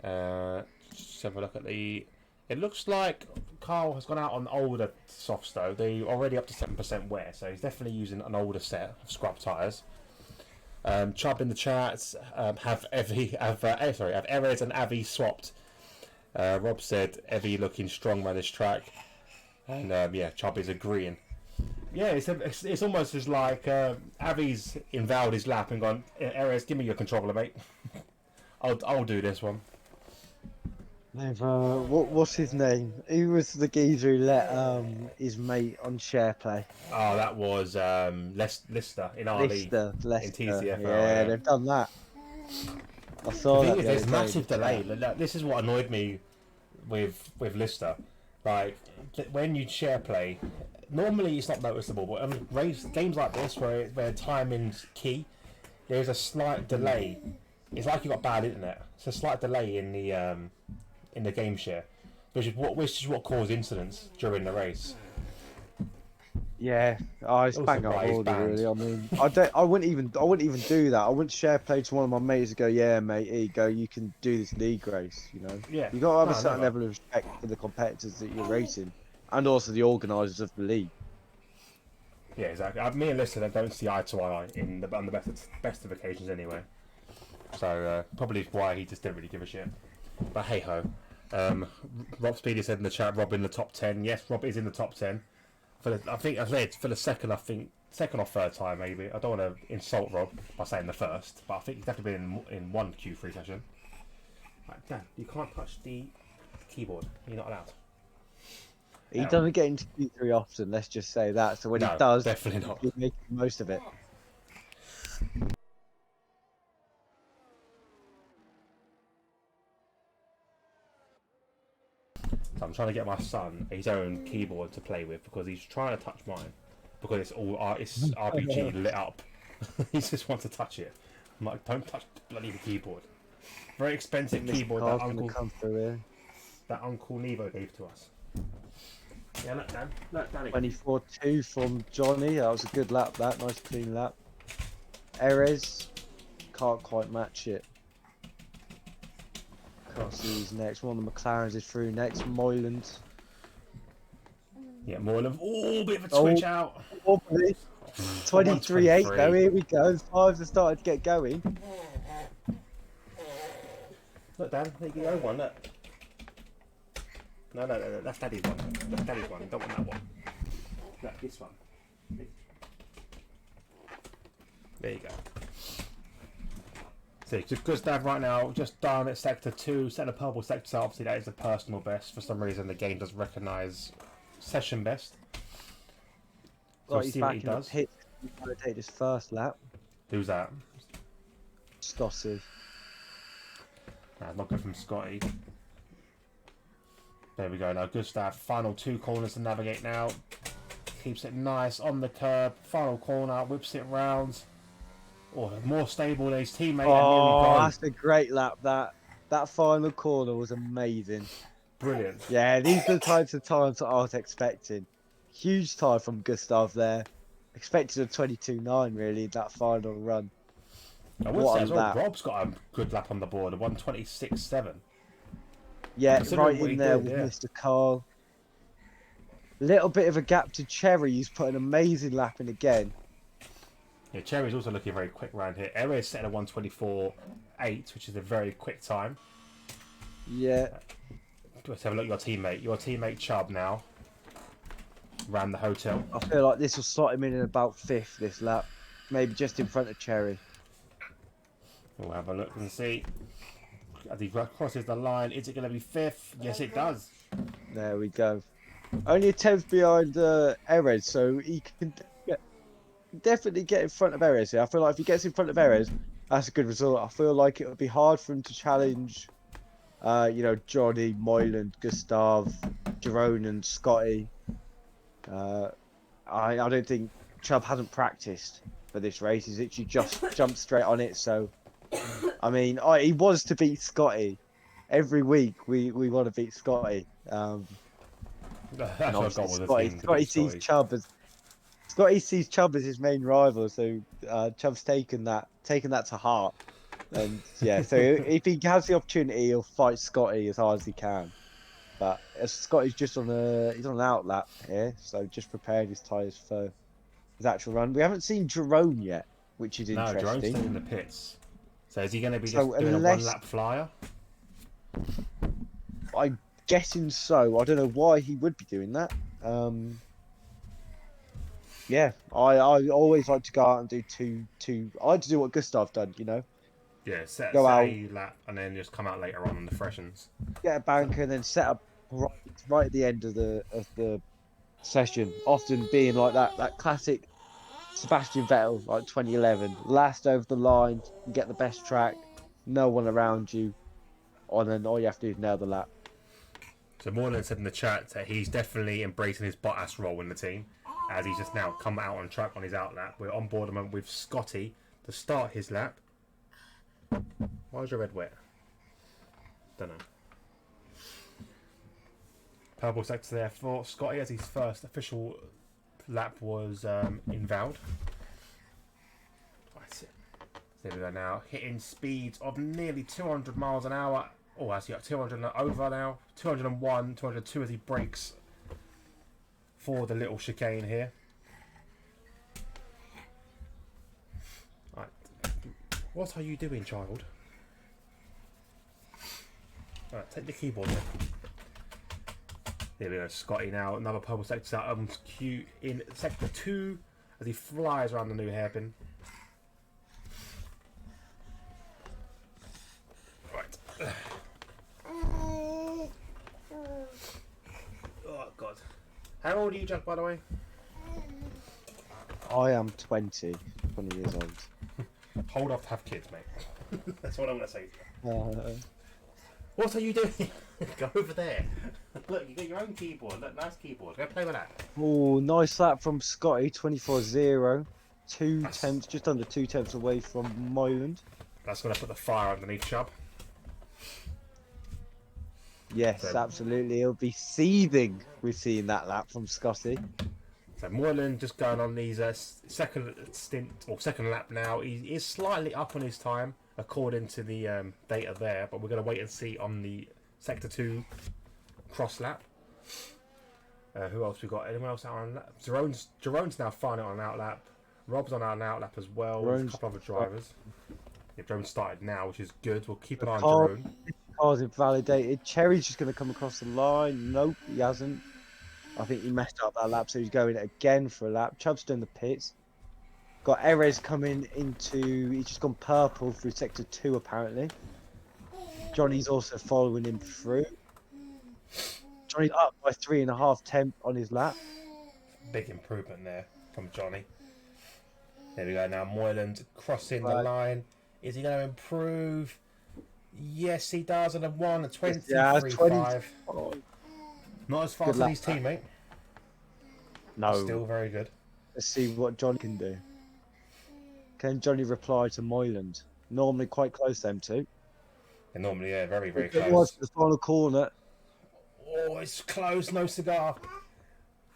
Just have a look at the... It looks like Carl has gone out on older softs though. They're already up to 7% wear, so he's definitely using an older set of scrub tyres. Chubb in the chat have Erez and Avi swapped. Rob said Evie looking strong by this track, and yeah, Chubb is agreeing. Yeah, it's almost as like Avi's invalid his lap and gone, Erez, give me your controller, mate. I'll do this one. They've what's his name? Who was the geezer who let his mate on share play? Oh, that was Lister in our league in Leicester. TCFL. Yeah, Yeah. they've done that. I The saw thing that is, the other there's day in massive the delay. chat. This is what annoyed me with Lister. Like when you share play, normally it's not noticeable, but games like this where timing's key, there's a slight delay. It's like you got bad internet. It's a slight delay in the game share, which is what caused incidents during the race. Yeah, oh, it's Also, bang up why he's order, banned. really. I mean, I wouldn't even do that. I wouldn't share play to one of my mates and go, "Yeah, mate, here you go. You can do this league race." You know, Yeah, you got to have a no, certain never. level of respect for the competitors that you're racing, and also the organisers of the league. Yeah, exactly. Me and Lister don't see eye to eye on the best of occasions anyway. So probably why he just didn't really give a shit. But hey ho. Rob Speedy said in the chat, Rob in the top 10. Yes, Rob is in the top 10. I think I said for the second or third time maybe. I don't want to insult Rob by saying the first, but I think he's definitely been in one Q3 session. Right, Dan, you can't touch the keyboard. You're not allowed. He Now, doesn't get into Q3 often. Let's just say that. So when he no, does, definitely not. he'll make the most of it. So I'm trying to get my son his own keyboard to play with because he's trying to touch mine because it's RPG lit up. He just wants to touch it. I'm like, don't touch the bloody keyboard. Very expensive Mr. keyboard Carl's gonna come through here. that Uncle Nevo gave to us. Yeah, look, Dan. Look, Danny. 24-2 from Johnny. That was a good lap. That nice clean lap. Erez can't quite match it. Can't see who's next. One of the McLarens is through next. Moyland. Yeah, Moreland. Oh, bit of a twitch out. 23-8 though. Here we go. Fives are starting to get going. Look, Dan. There you go. One. Look. No, that's Daddy's one. That's Daddy's one. Don't want that one. Look, this one. There you go. See, Gustav right now just done at sector 2, set the purple sector. Obviously, that is a personal best. For some reason, the game does recognise session best. So Right, he's see back what he in the does. pit. He's going to take his first lap. Who's that? Scotty. Nah, not good from Scotty. There we go. Now Gustav, final 2 corners to navigate now. Keeps it nice on the curb. Final corner, whips it round. Oh, more stable than his teammate. Oh, that's a great lap. That final corner was amazing. Brilliant. Yeah, these are the types of times that I was expecting. Huge time from Gustav there. Expected a 22.9 really in that final run. I would What say a as well, lap. Rob's got a good lap on the board, a 126.7. Yeah, Considering right what in he there did, with yeah. Mr. Carl. Little bit of a gap to Cherry, who's put an amazing lap in again. Yeah, Cherry's also looking very quick around here. Erez set a 124.8, which is a very quick time. Yeah. Let's have a look at your teammate. Your teammate Chubb now ran the hotel. I feel like this will slot him in about 5th this lap. Maybe just in front of Cherry. We'll have a look and see. As he crosses the line, is it going to be 5th? Yes, it does. There we go. Only a 10th behind Erez, so he can definitely get in front of Erez here. I feel like if he gets in front of Erez, that's a good result. I feel like it would be hard for him to challenge, Johnny, Moyland, Gustav, Jerome, and Scotty. I don't think Chubb hasn't practiced for this race. He's literally just jumped straight on it. So, I mean, he was to beat Scotty. Every week we want to beat Scotty. That's And our goal obviously with the team. Scotty sees Chubb as his main rival, so Chubb's taken that to heart. And yeah, so if he has the opportunity, he'll fight Scotty as hard as he can. But Scotty's just on an outlap here, so just preparing his tyres for his actual run. We haven't seen Jerome yet, which is No, Jerome's interesting. still in the pits. So is he going to be So just doing a one-lap flyer? I'm guessing so. I don't know why he would be doing that. Yeah, I always like to go out and do two. I like to do what Gustav done. Yeah, set Go out, a lap and then just come out later on the freshens. get a So, banker, and then set up right at the end of the session. Often being like that classic Sebastian Vettel, like 2011, last over the line, you get the best track, no one around you, and then all you have to do is nail the lap. so Moreland said in the chat that he's definitely embracing his Bottas role in the team, as he's just now come out on track on his out lap. We're on board with Scotty to start his lap. Why is your red wet? Don't know. Purple sector there for Scotty as his first official lap was invalid. Right. So there we go now. Hitting speeds of nearly 200 miles an hour. Oh, actually got 200 over now. 201, 202 as he brakes for the little chicane here. Right. What are you doing, child? Right, take the keyboard then. There we go, Scotty now. Another purple sector out Q in sector 2 as he flies around the new hairpin. Right. Oh, God. How old are you, Jack, by the way? I am 20 years old. Hold off to have kids, mate. That's what I'm going to say to you. Uh, What are you doing? Go over there. Look, you got your own keyboard. Look, nice keyboard. Go play with that. oh, nice lap from Scotty, 24-0. That's- Tenths, just under 2 tenths away from Moyland. That's going to put the fire underneath Chubb. Yes, So- absolutely. He'll be seething with seeing that lap from Scotty. So Moreland just going on these second stint or second lap now. He is slightly up on his time according to the data there, but we're going to wait and see on the sector 2 cross lap. Who else we got? Anyone else out on lap? Jerome's now finally on an out lap. Rob's on an out lap as well. There's a couple other drivers. Yeah, Jerome started now, which is good. We'll keep an eye on Jerome. Car's invalidated. Cherry's just going to come across the line. Nope, he hasn't. I think he messed up that lap, so he's going again for a lap. Chubb's doing the pits. Got Erez coming into... He's just gone purple through sector 2, apparently. Johnny's also following him through. Johnny's up by 3.5 tenths on his lap. Big improvement there from Johnny. There we go now. Moyland crossing the line. Is he going to improve? Yes, he does. And a 1:23.5. Not as fast as his teammate. No. Still very good. Let's see what Johnny can do. Can Johnny reply to Moyland? Normally quite close, them two. And normally, yeah, very, very It was close. the final corner. Oh, it's close. No cigar.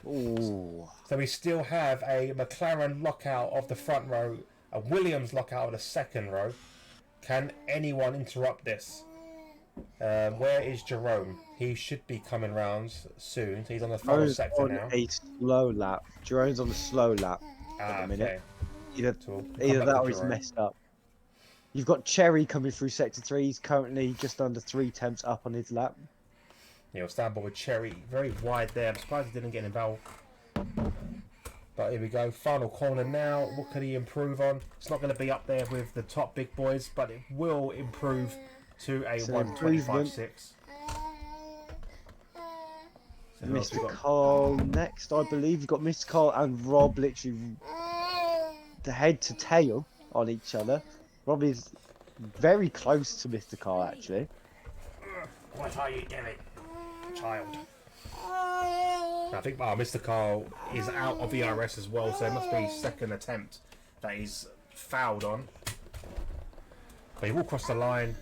Oh. So we still have a McLaren lockout of the front row, a Williams lockout of the second row. Can anyone interrupt this? Where is Jerome? He should be coming round soon. So he's on the final Jerome's sector on now. a slow lap. Jerome's on the slow lap at the minute. Okay. Either So we'll come back that to or he's Jerome. messed up. You've got Cherry coming through sector 3. He's currently just under 3 tenths up on his lap. Yeah, we'll stand by with Cherry. Very wide there. I'm surprised he didn't get involved. But here we go. Final corner now. What can he improve on? It's not going to be up there with the top big boys, but it will improve to a 1:25.6. So who else we Mr. got? Carl next, I believe. You've got Mr. Carl and Rob literally the head to tail on each other. Rob is very close to Mr. Carl, actually. What are you doing, child? I think Mr. Carl is out of ERS as well, so it must be his second attempt that he's fouled on. But he will cross the line,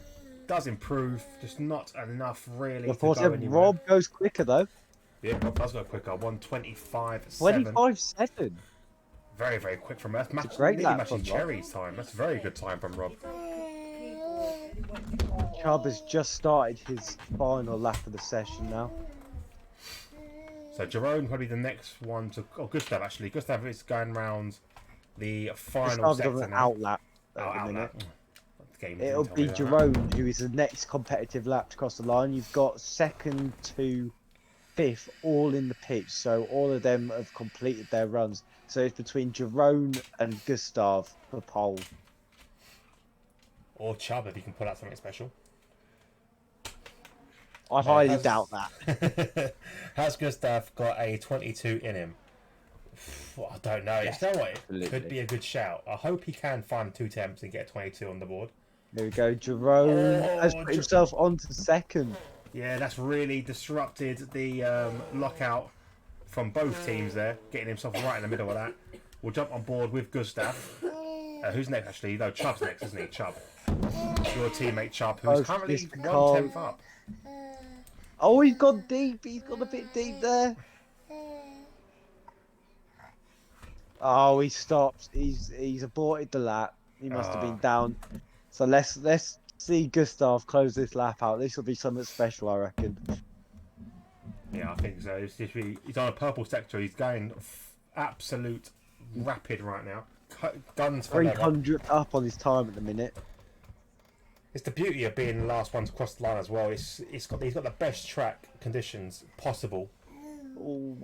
does improve, just not enough really to go anywhere. Rob goes quicker though. Yeah, Rob does go quicker. 1:25.7. 25-7. Very, very quick from us. It's a great lap matches from Rob. Cherry's time. That's a very good time from Rob. Chubb has just started his final lap of the session now. So Jerome probably the next one to. Oh, Gustav actually. Gustav is going round the final Gustav's sector on an now. out lap at the Out minute. lap. The game It'll didn't be tell me that. Jerome who is the next competitive lap to cross the line. You've got second to 5th, all in the pitch. So all of them have completed their runs. So it's between Jerome and Gustav for pole. Or Chubb if he can pull out something special. I highly doubt that. Has Gustav got a 22 in him? I don't know. Yes, You know what? It absolutely. could be a good shout. I hope he can find 2 attempts and get 22 on the board. There we go. Jerome has put himself onto second. Yeah, that's really disrupted the lockout from both teams there, getting himself right in the middle of that. We'll jump on board with Gustav. Who's next, actually? No, Chubb's next, isn't he? Chubb. Your teammate Chubb, who's currently 1/10 up. Oh, he's gone deep. He's gone a bit deep there. Oh, he stopped. He's aborted the lap. He must have been down. So let's see Gustav close this lap out. This will be something special, I reckon. Yeah, I think so. He's on a purple sector. He's going absolute rapid right now. Guns for 300 up on his time at the minute. It's the beauty of being the last one to cross the line as well. He's got the best track conditions possible. Ooh.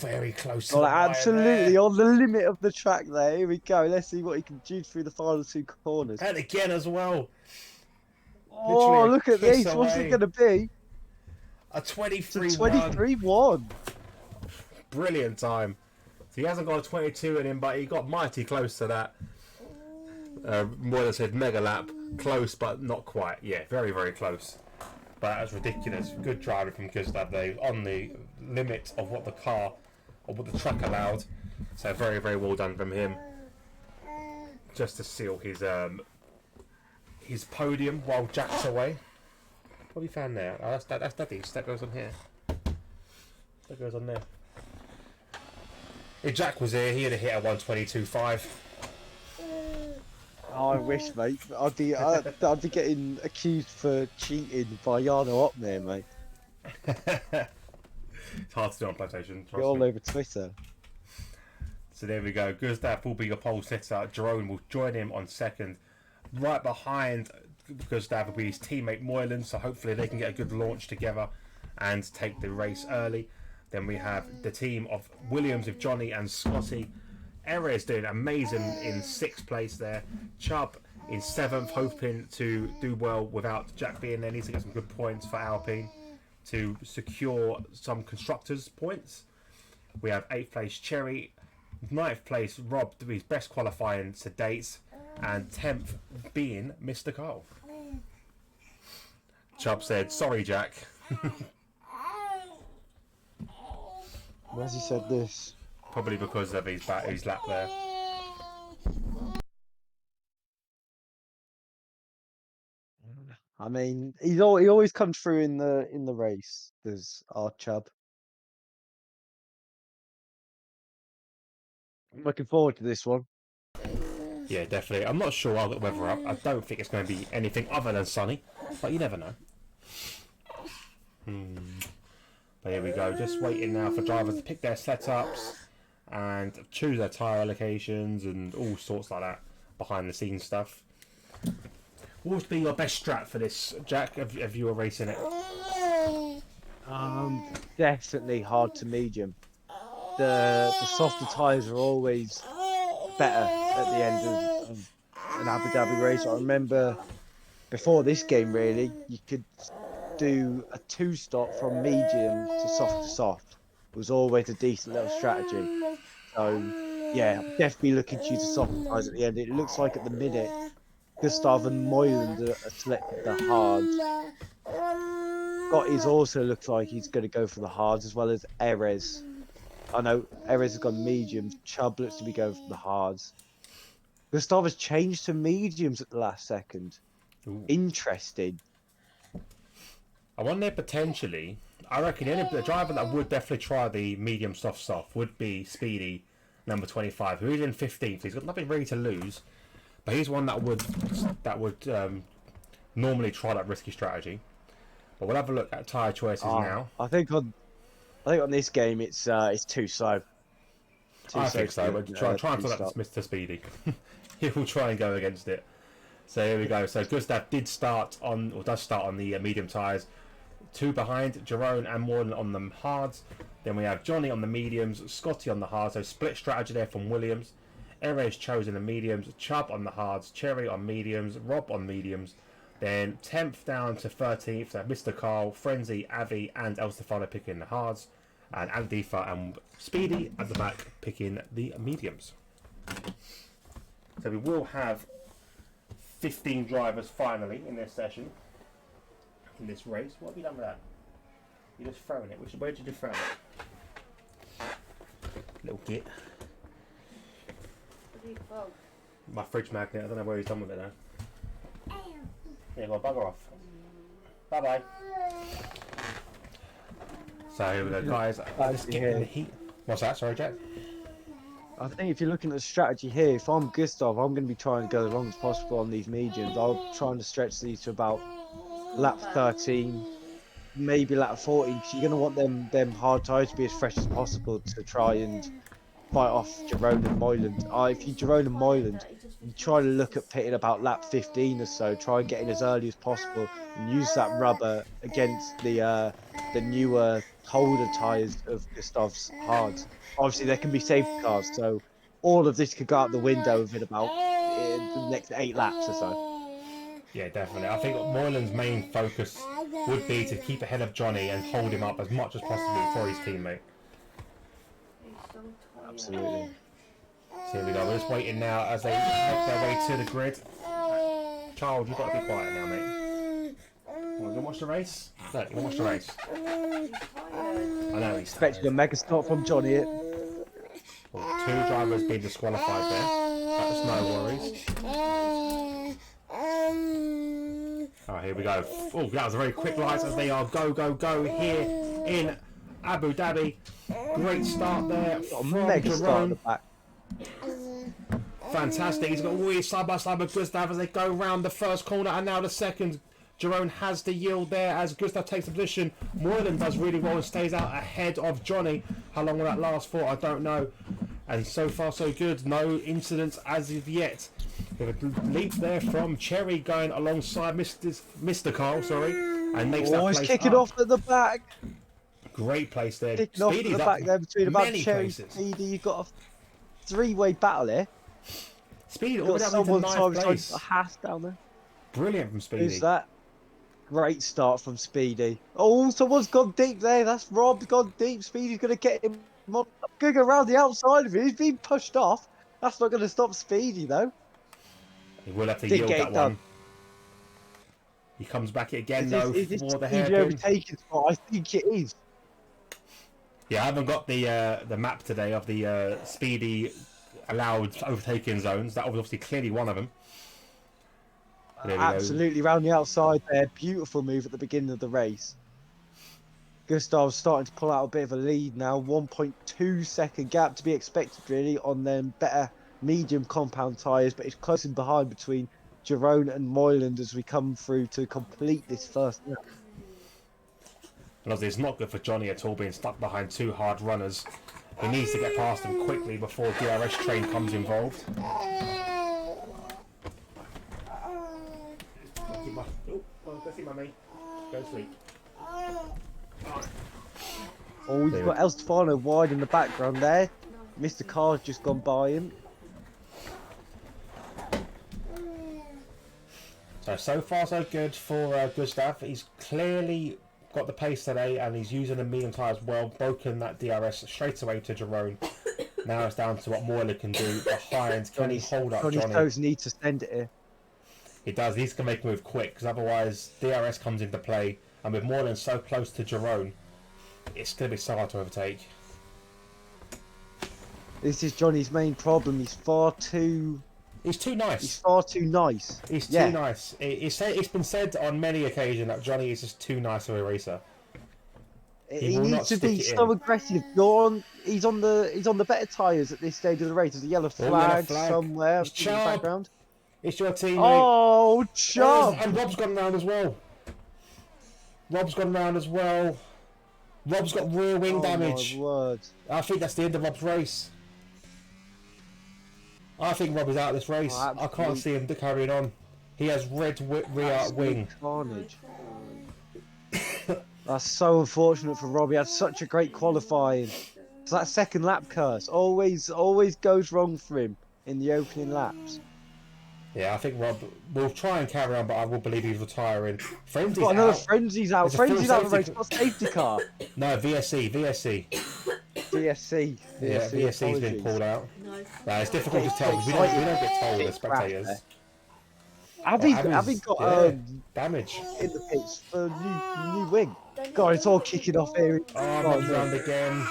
Very close. Well, absolutely on the limit of the track there. Here we go. Let's see what he can do through the final 2 corners. And again as well. Oh, look at this. Away. What's it going to be? A 23-1. 23-1. Brilliant time. So he hasn't got a 22 in him, but he got mighty close to that. More than said, mega lap. Close, but not quite. Yeah, very, very close. But that's ridiculous. Good driving from Gustav though, on the limit of what the car or what the track allowed. So very, very well done from him. Just to seal his podium while Jack's away. What have you found there? Oh, that's Daddy's. That goes on here. That goes on there. If Jack was here, he'd have hit a 122.5. Oh, I wish, mate. I'd be getting accused for cheating by Yarno up there, mate. It's hard to do on PlayStation. Get all over Twitter. So there we go. Gustav will be your pole sitter. Jerome will join him on second. Right behind Gustav will be his teammate Moylan. So hopefully they can get a good launch together and take the race early. Then we have the team of Williams with Johnny and Scotty. Erez doing amazing in 6th place there. Chubb in 7th, hoping to do well without Jack being there. Needs to get some good points for Alpine to secure some constructors' points. We have 8th place Cherry, 9th place Rob, his best qualifying to date, and 10th being Mr. Cole. Chubb said, "Sorry, Jack." Why has he said this? Probably because of his lap there. I mean, he always comes through in the race. There's our Chubb. I'm looking forward to this one. Yeah, definitely. I'm not sure I'll get weather up. I don't think it's going to be anything other than sunny, but you never know. But here we go. Just waiting now for drivers to pick their setups and choose their tyre allocations and all sorts like that behind the scenes stuff. What would be your best strat for this, Jack, if you were racing it? Definitely hard to medium. The softer tyres are always better at the end of an Abu Dhabi race. I remember before this game, really, you could do a 2-stop from medium to soft. It was always a decent little strategy. So, yeah, I'm definitely looking to use the soft tyres at the end. It looks like at the minute, Gustav and Moyland are selected the hards. Scotty's also looks like he's going to go for the hards, as well as Erez. I know Erez has gone mediums. Chubb looks to be going for the hards. Gustav has changed to mediums at the last second. Ooh. Interesting. I wonder potentially. I reckon the driver that would definitely try the medium soft would be Speedy, number 25, who is in 15th. He's got nothing really to lose, but he's one that would normally try that risky strategy. But we'll have a look at tyre choices now. I think on this game it's too slow. I think so, but try and put that Mr. Speedy. He will try and go against it. So here we go. So Gustav does start on the medium tyres. 2 behind, Jerome and Moreland on the hards. Then we have Johnny on the mediums, Scotty on the hards. So split strategy there from Williams. Erez chosen the mediums, Chubb on the hards, Cherry on mediums, Rob on mediums. Then 10th down to 13th, so Mr. Carl, Frenzy, Avi, and El Stefano picking the hards. And Andifa and Speedy at the back picking the mediums. So we will have 15 drivers finally in this session, in this race. What have you done with that? You're just throwing it. Where did you throw it? Little git. My fridge magnet. I don't know where he's done with it now. Yeah, well, bugger off. Bye bye. So here we go, guys. Let's get in the heat. What's that? Sorry, Jack. I think if you're looking at the strategy here, if I'm Gustav, I'm going to be trying to go as long as possible on these mediums. I'm trying to stretch these to about lap 13, maybe lap 14, because you're going to want them hard tyres to be as fresh as possible to try and fight off Jerome and Moyland. If you Jerome and Moyland, you try to look at pitting about lap 15 or so, try and get in as early as possible and use that rubber against the newer, colder tyres of Gustav's hards. Obviously, there can be safety cars, so all of this could go out the window within about the next 8 laps or so. Yeah, definitely. I think Moyland's main focus would be to keep ahead of Johnny and hold him up as much as possible for his teammate. Absolutely. So here we go. We're just waiting now as they make their way to the grid. Charles, you've got to be quiet now, mate. You want to watch the race? No, you want to watch the race? I know he's Expecting a mega start from Johnny. Well, 2 drivers being disqualified there. That's no worries. Alright, here we go. Oh, that was a very quick light as they are go here in Abu Dhabi. Great start there from Mega start at the back. Fantastic. He's got weird side by side with Gustav as they go round the first corner and now the second. Jerome has the yield there as Gustav takes the position. Moylan does really well and stays out ahead of Johnny. How long will that last for? I don't know. And so far so good. No incidents as of yet. With a leap there from Cherry going alongside Mr. Carl, sorry, and makes that place he's kicking up. off at the back. Great place there. Kicking off at the back there between about Cherry and places. Speedy. You've got a 3-way battle here. Speedy already up into 9th place. A Haas down there. Brilliant from Speedy. Who's that? Great start from Speedy. Oh, someone's gone deep there. That's Rob gone deep. Speedy's going to get him going around the outside of him. He's being pushed off. That's not going to stop Speedy, though. He will have to yield that one. He comes back again, though, for the hairpin. Overtaken spot? I think it is. Yeah, I haven't got the map today of the Speedy allowed overtaking zones. That was obviously clearly one of them. Absolutely, round the outside there. Beautiful move at the beginning of the race. Gustav's starting to pull out a bit of a lead now. 1.2 second gap to be expected, really, on them better medium compound tyres, but it's close in behind between Jerome and Moyland as we come through to complete this first lap. And obviously, it's not good for Johnny at all being stuck behind 2 hard runners. He needs to get past them quickly before DRS train comes involved. Go see mummy. Go sleep. Oh, you've got El Stefano wide in the background there. Mr. Carr's just gone by him. So far so good for Gustav. He's clearly got the pace today and he's using the medium tyres well. Broken that DRS straight away to Jerome. Now it's down to what Moylan can do behind. Can he hold up Johnny? Johnny's needs to send it here. He does. He needs to make a move quick because otherwise DRS comes into play. And with Moylan so close to Jerome, it's going to be so hard to overtake. This is Johnny's main problem. He's far too... He's too nice. He's far too nice. He's too nice. It's been said on many occasions that Johnny is just too nice of a racer. He needs to be so aggressive. He's on the better tyres at this stage of the race. There's a yellow flag somewhere in the background. It's your teammate. Oh, Chubb! And Rob's gone round as well. Rob's got rear wing damage. My word. I think that's the end of Rob's race. I think Rob is out of this race. I can't see him carrying on. He has red rear wing. Carnage. That's so unfortunate for Rob. He had such a great qualifying. It's that second lap curse. Always goes wrong for him in the opening laps. Yeah, I think Rob will try and carry on, but I will believe he's retiring. We've Frenzy's got another out. Frenzy's out. There's a full Frenzy's out of the race. safety. Got safety car. No, VSC. VSC. VSC's been pulled Apologies. out. It's difficult to Getting tell too because we don't excited. get told Big as crash spectators. there. Abby's Abby's got damage. in the pits for new wing. God, it's all kicking off here. Oh, Rob's round again.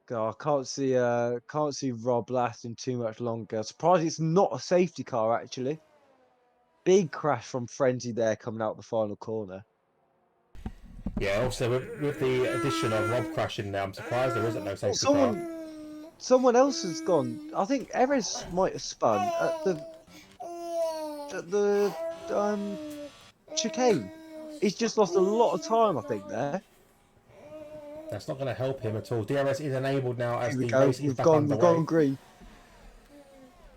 God, I can't see Rob lasting too much longer. Surprised it's not a safety car actually. Big crash from Frenzy there coming out the final corner. Yeah, also with the addition of Rob crashing now, I'm surprised there isn't no safety car. Someone else has gone. I think Erez might have spun at the chicane. He's just lost a lot of time, I think, there. That's not going to help him at all. DRS is enabled now as Here we the go. race is We've back gone underway. green.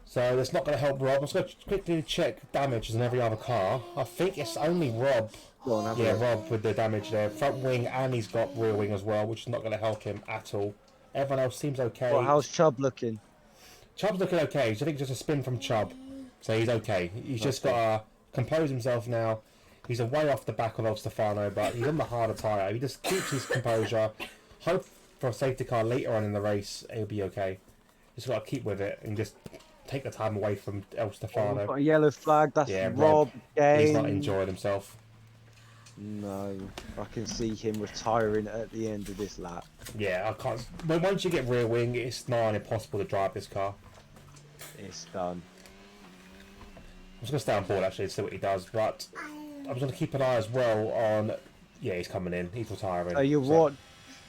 So that's not going to help Rob. I'm just going to quickly check damages on every other car. I think it's only Rob. Go on, Rob with the damage there. Front wing, and he's got rear wing as well, which is not going to help him at all. Everyone else seems okay. Well, how's Chubb looking? Chubb's looking okay. So I think just a spin from Chubb. So he's okay. He's just got to compose himself now. He's away off the back of El Stefano, but he's on the harder tyre. He just keeps his composure. Hope for a safety car later on in the race, he'll be okay. Just got to keep with it and just take the time away from El Stefano. Got a yellow flag. That's Rob again. He's not enjoying himself. No, I can see him retiring at the end of this lap. Yeah, I can't. But once you get rear wing, it's nigh on impossible to drive this car. It's done. I'm just going to stay on board actually and see what he does, but I'm just going to keep an eye as well on. Yeah, he's coming in. He's retiring. What?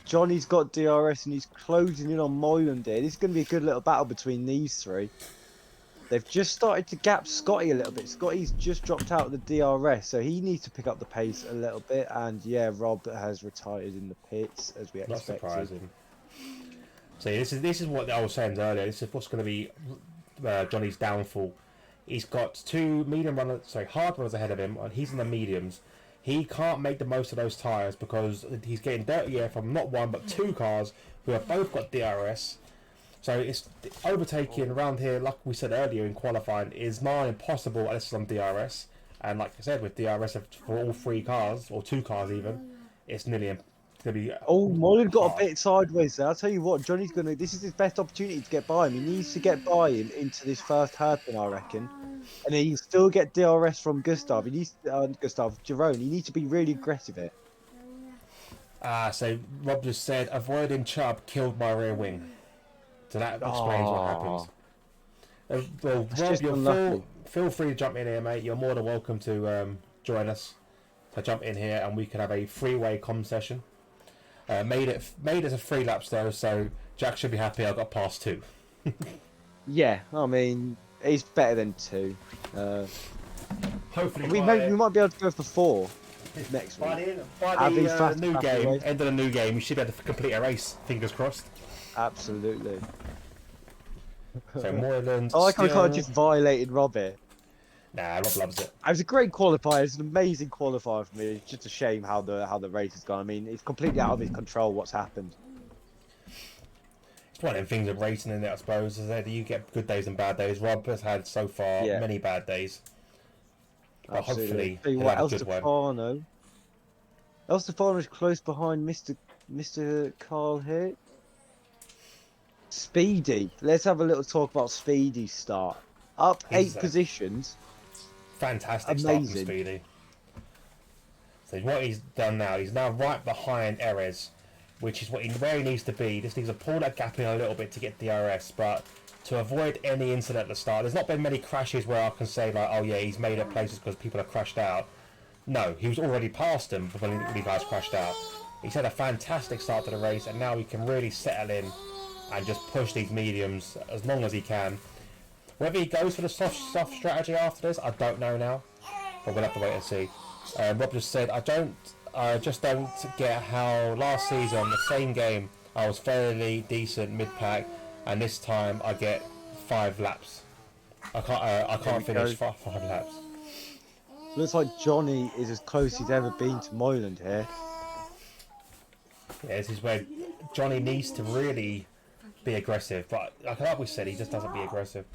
Johnny's got DRS and he's closing in on Moylan there. This is going to be a good little battle between these three. They've just started to gap Scotty a little bit. Scotty's just dropped out of the DRS, so he needs to pick up the pace a little bit. And yeah, Rob has retired in the pits as we expected. Not surprising. So this is what I was saying earlier. This is what's going to be Johnny's downfall. He's got two hard runners ahead of him, and he's in the mediums. He can't make the most of those tyres because he's getting dirty air from not one but two cars who have both got DRS. So it's overtaking around here, like we said earlier in qualifying, is nigh impossible unless it's on DRS. And like I said, with DRS for all three cars, or two cars even, it's nearly going to be... Moylan got a bit sideways there. I'll tell you what, Johnny's going to... This is his best opportunity to get by him. He needs to get by him into this first hairpin, I reckon. And he can still get DRS from Gustav. He needs... Jerome. He needs to be really aggressive here. So Rob just said, avoiding Chubb killed my rear wing. So that explains what happens. Well, Rob, you're feel free to jump in here, mate. You're more than welcome to join us. So jump in here and we can have a freeway comm session. Made it as a 3 laps though, so Jack should be happy I got past 2. Yeah, I mean, he's better than 2. Hopefully we might be able to go for 4 next week. By the new game, end of the new game, we should be able to complete a race. Fingers crossed. Absolutely. So Moyland. I like how we kind of just violated Rob here. Nah, Rob loves it. It was a great qualifier. It's an amazing qualifier for me. It's just a shame how the race has gone. I mean, it's completely out of his control what's happened. It's one of them things of racing, isn't it, I suppose. As I said, you get good days and bad days. Rob has had so far many bad days. But absolutely. Hopefully he'll have a good one. El Stefano's close behind Mr. Carl here. Speedy. Let's have a little talk about Speedy's start. Up 8 positions. Fantastic start from Speedy. So what he's done now, he's now right behind Erez, which is where he needs to be. Just needs to pull that gap in a little bit to get DRS, but to avoid any incident at the start. There's not been many crashes where I can say like, oh yeah, he's made it places because people have crashed out. No, he was already past them when he guys crashed out. He's had a fantastic start to the race, and now he can really settle in and just push these mediums as long as he can. Whether he goes for the soft strategy after this, I don't know now, but we'll have to wait and see. Rob just said, I just don't get how last season, the same game, I was fairly decent mid-pack, and this time I get 5 laps. I There we can't finish go. 5 laps. Looks like Johnny is as close as he's ever been to Moyland here. Yeah, this is where Johnny needs to really be aggressive, but like we said, he just doesn't be aggressive.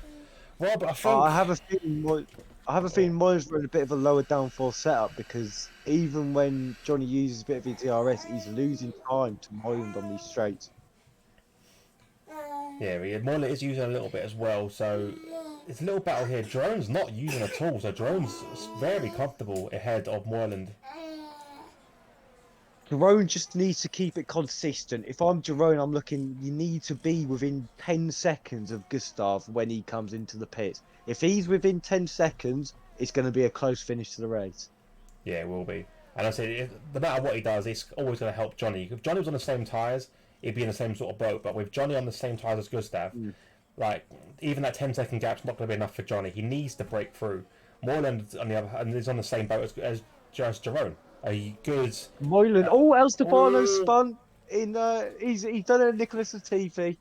Well, but I think I have a feeling Moylan's running a bit of a lower downforce setup because even when Johnny uses a bit of his DRS, he's losing time to Moyland on these straights. yeah, Morelet is using a little bit as well, so it's a little battle here. Jerome's not using at all, so Jerome's very comfortable ahead of Moreland. Jerome just needs to keep it consistent. If I'm Jerome, I'm looking, you need to be within 10 seconds of Gustav when he comes into the pit. If he's within 10 seconds, it's going to be a close finish to the race. Yeah, it will be. And I said, no matter what he does, it's always going to help Johnny. If Johnny was on the same tyres, he'd be in the same sort of boat. But with Johnny on the same tyres as Gustav, like even that 10-second gap's not going to be enough for Johnny. He needs to break through. Moreland on the other hand is on the same boat as Jerome. A good. Moyland. Oh, El Stefano spun in. He's done a Nicholas Latifi.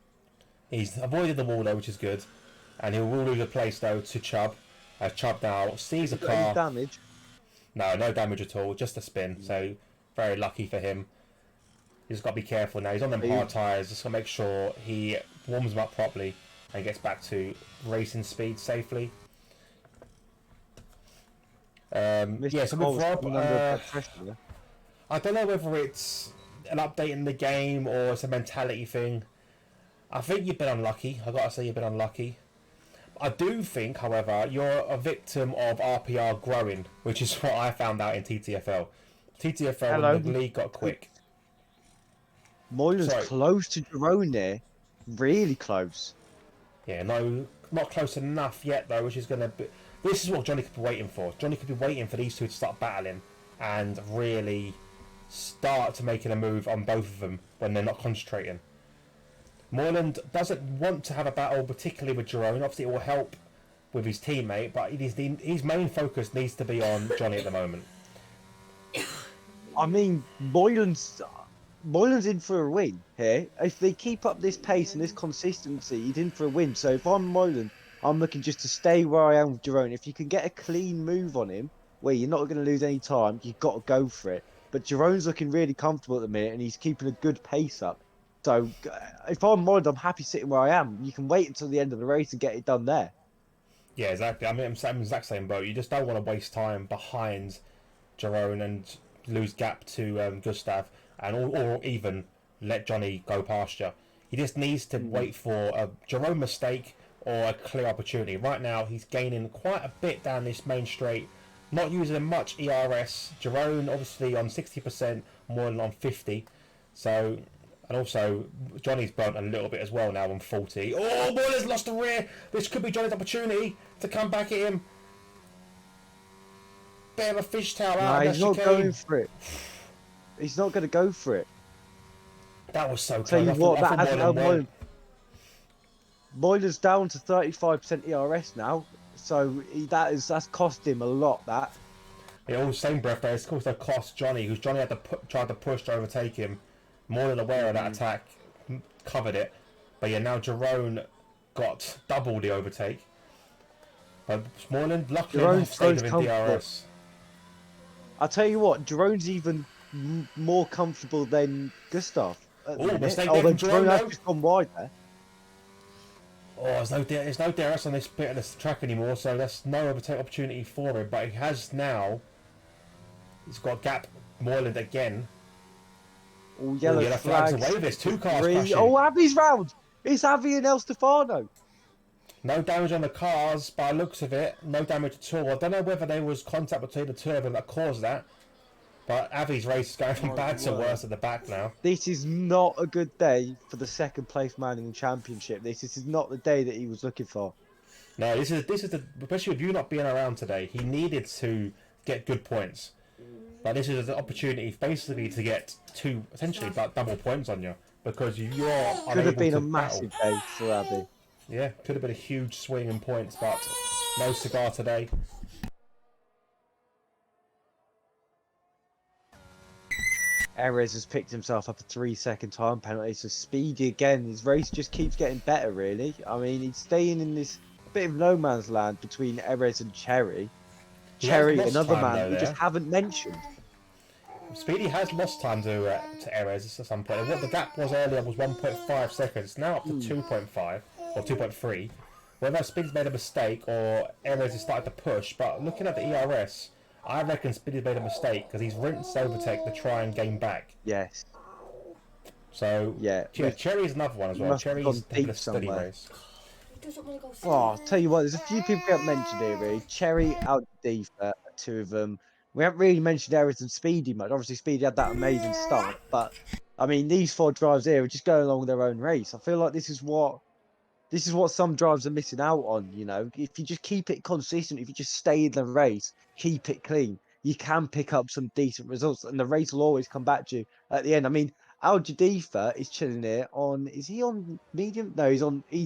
He's avoided the wall though, which is good, and he will lose a place though to Chubb. As Chubb now sees a Got any car. damage? No damage at all, just a spin. So very lucky for him. He's got to be careful now. He's on them hard tyres. Just got to make sure he warms them up properly and gets back to racing speed safely. Yeah, so with Rob, I don't know whether it's an update in the game or it's a mentality thing. I think you've been unlucky. I gotta say you've been unlucky. I do think, however, you're a victim of RPR growing, which is what I found out in TTFL. TTFL, when the league got quick. Moylan's close to Jerome there. Really close. Yeah, no, not close enough yet, though, which is going to be... This is what Johnny could be waiting for. Johnny could be waiting for these two to start battling and really start to making a move on both of them when they're not concentrating. Moyland doesn't want to have a battle, particularly with Jerome. Obviously, it will help with his teammate, but his main focus needs to be on Johnny at the moment. I mean, Moyland's in for a win here. If they keep up this pace and this consistency, he's in for a win. So if I'm Moyland, I'm looking just to stay where I am with Jerome. If you can get a clean move on him, where you're not going to lose any time, you've got to go for it. But Jerome's looking really comfortable at the minute, and he's keeping a good pace up. So if I'm Moyland, I'm happy sitting where I am. You can wait until the end of the race and get it done there. Yeah, exactly. I mean, I'm in the exact same boat. You just don't want to waste time behind Jerome and lose gap to Gustav, and or even let Johnny go past you. He just needs to wait for a Jerome mistake or a clear opportunity. Right now, he's gaining quite a bit down this main straight, not using much ERS. Jerome obviously on 60%, more than on 50. So, and also Johnny's burnt a little bit as well now on 40. Oh, Moylan's lost the rear. This could be Johnny's opportunity to come back at him. Bit of a fishtail out. Nah, he's not going for it. He's not going to go for it. That was so close. Tell you what, that hasn't helped Moylan. Moylan's down to 35% ERS now, so that's cost him a lot. That. Yeah, all the same breath though. It's also cost Johnny, because Johnny had to tried to push to overtake him. More than aware of that attack, covered it. But yeah, now Jerome got double the overtake. But Moylan luckily enough stayed within DRS. I'll tell you what, Jerome's even more comfortable than Gustav. Although Jerome has just gone wide there. Oh, there's no DRS on this bit of this track anymore, so there's no overtake opportunity for him. But he has now. He's got gap Moyland again. Oh, yellow flags away. There's two cars crashing. Oh, Avi's round. It's Avi and El Stefano. No damage on the cars, by the looks of it. No damage at all. I don't know whether there was contact between the two of them that caused that. But Avi's race is going from bad to worse at the back now. This is not a good day for the second place man in the championship. This is not the day that he was looking for. No, this is especially with you not being around today. He needed to get good points. But this is an opportunity basically to get essentially double points on you, because you're could have been a massive day for Avi. Yeah, could have been a huge swing in points, but no cigar today. Erez has picked himself up a 3-second time penalty, so Speedy again. His race just keeps getting better, really. I mean, he's staying in this bit of no man's land between Erez and Cherry. He has Cherry, lost another time man though we just there. haven't mentioned. Speedy has lost time to Erez at some point. And what the gap was earlier was 1.5 seconds. It's now up to 2.5 or 2.3. Whether Speedy's made a mistake or Erez has started to push, but looking at the ERS, I reckon Speedy's made a mistake because he's rinsed Overtake to try and gain back. Yes. So Yeah. Cherry's another one as He well. must have Cherry's gone having a deep steady somewhere. race. Oh, I'll tell you what, there's a few people we haven't mentioned here, really. Cherry, Aldifa, two of them. We haven't really mentioned Erez and Speedy much. Obviously, Speedy had that amazing start, but I mean, these 4 drives here are just going along with their own race. I feel like this is what some drivers are missing out on. You know, if you just keep it consistent, if you just stay in the race, keep it clean, you can pick up some decent results, and the race will always come back to you at the end. I mean, Al Jadifa is chilling here on. Is he on medium? No, he's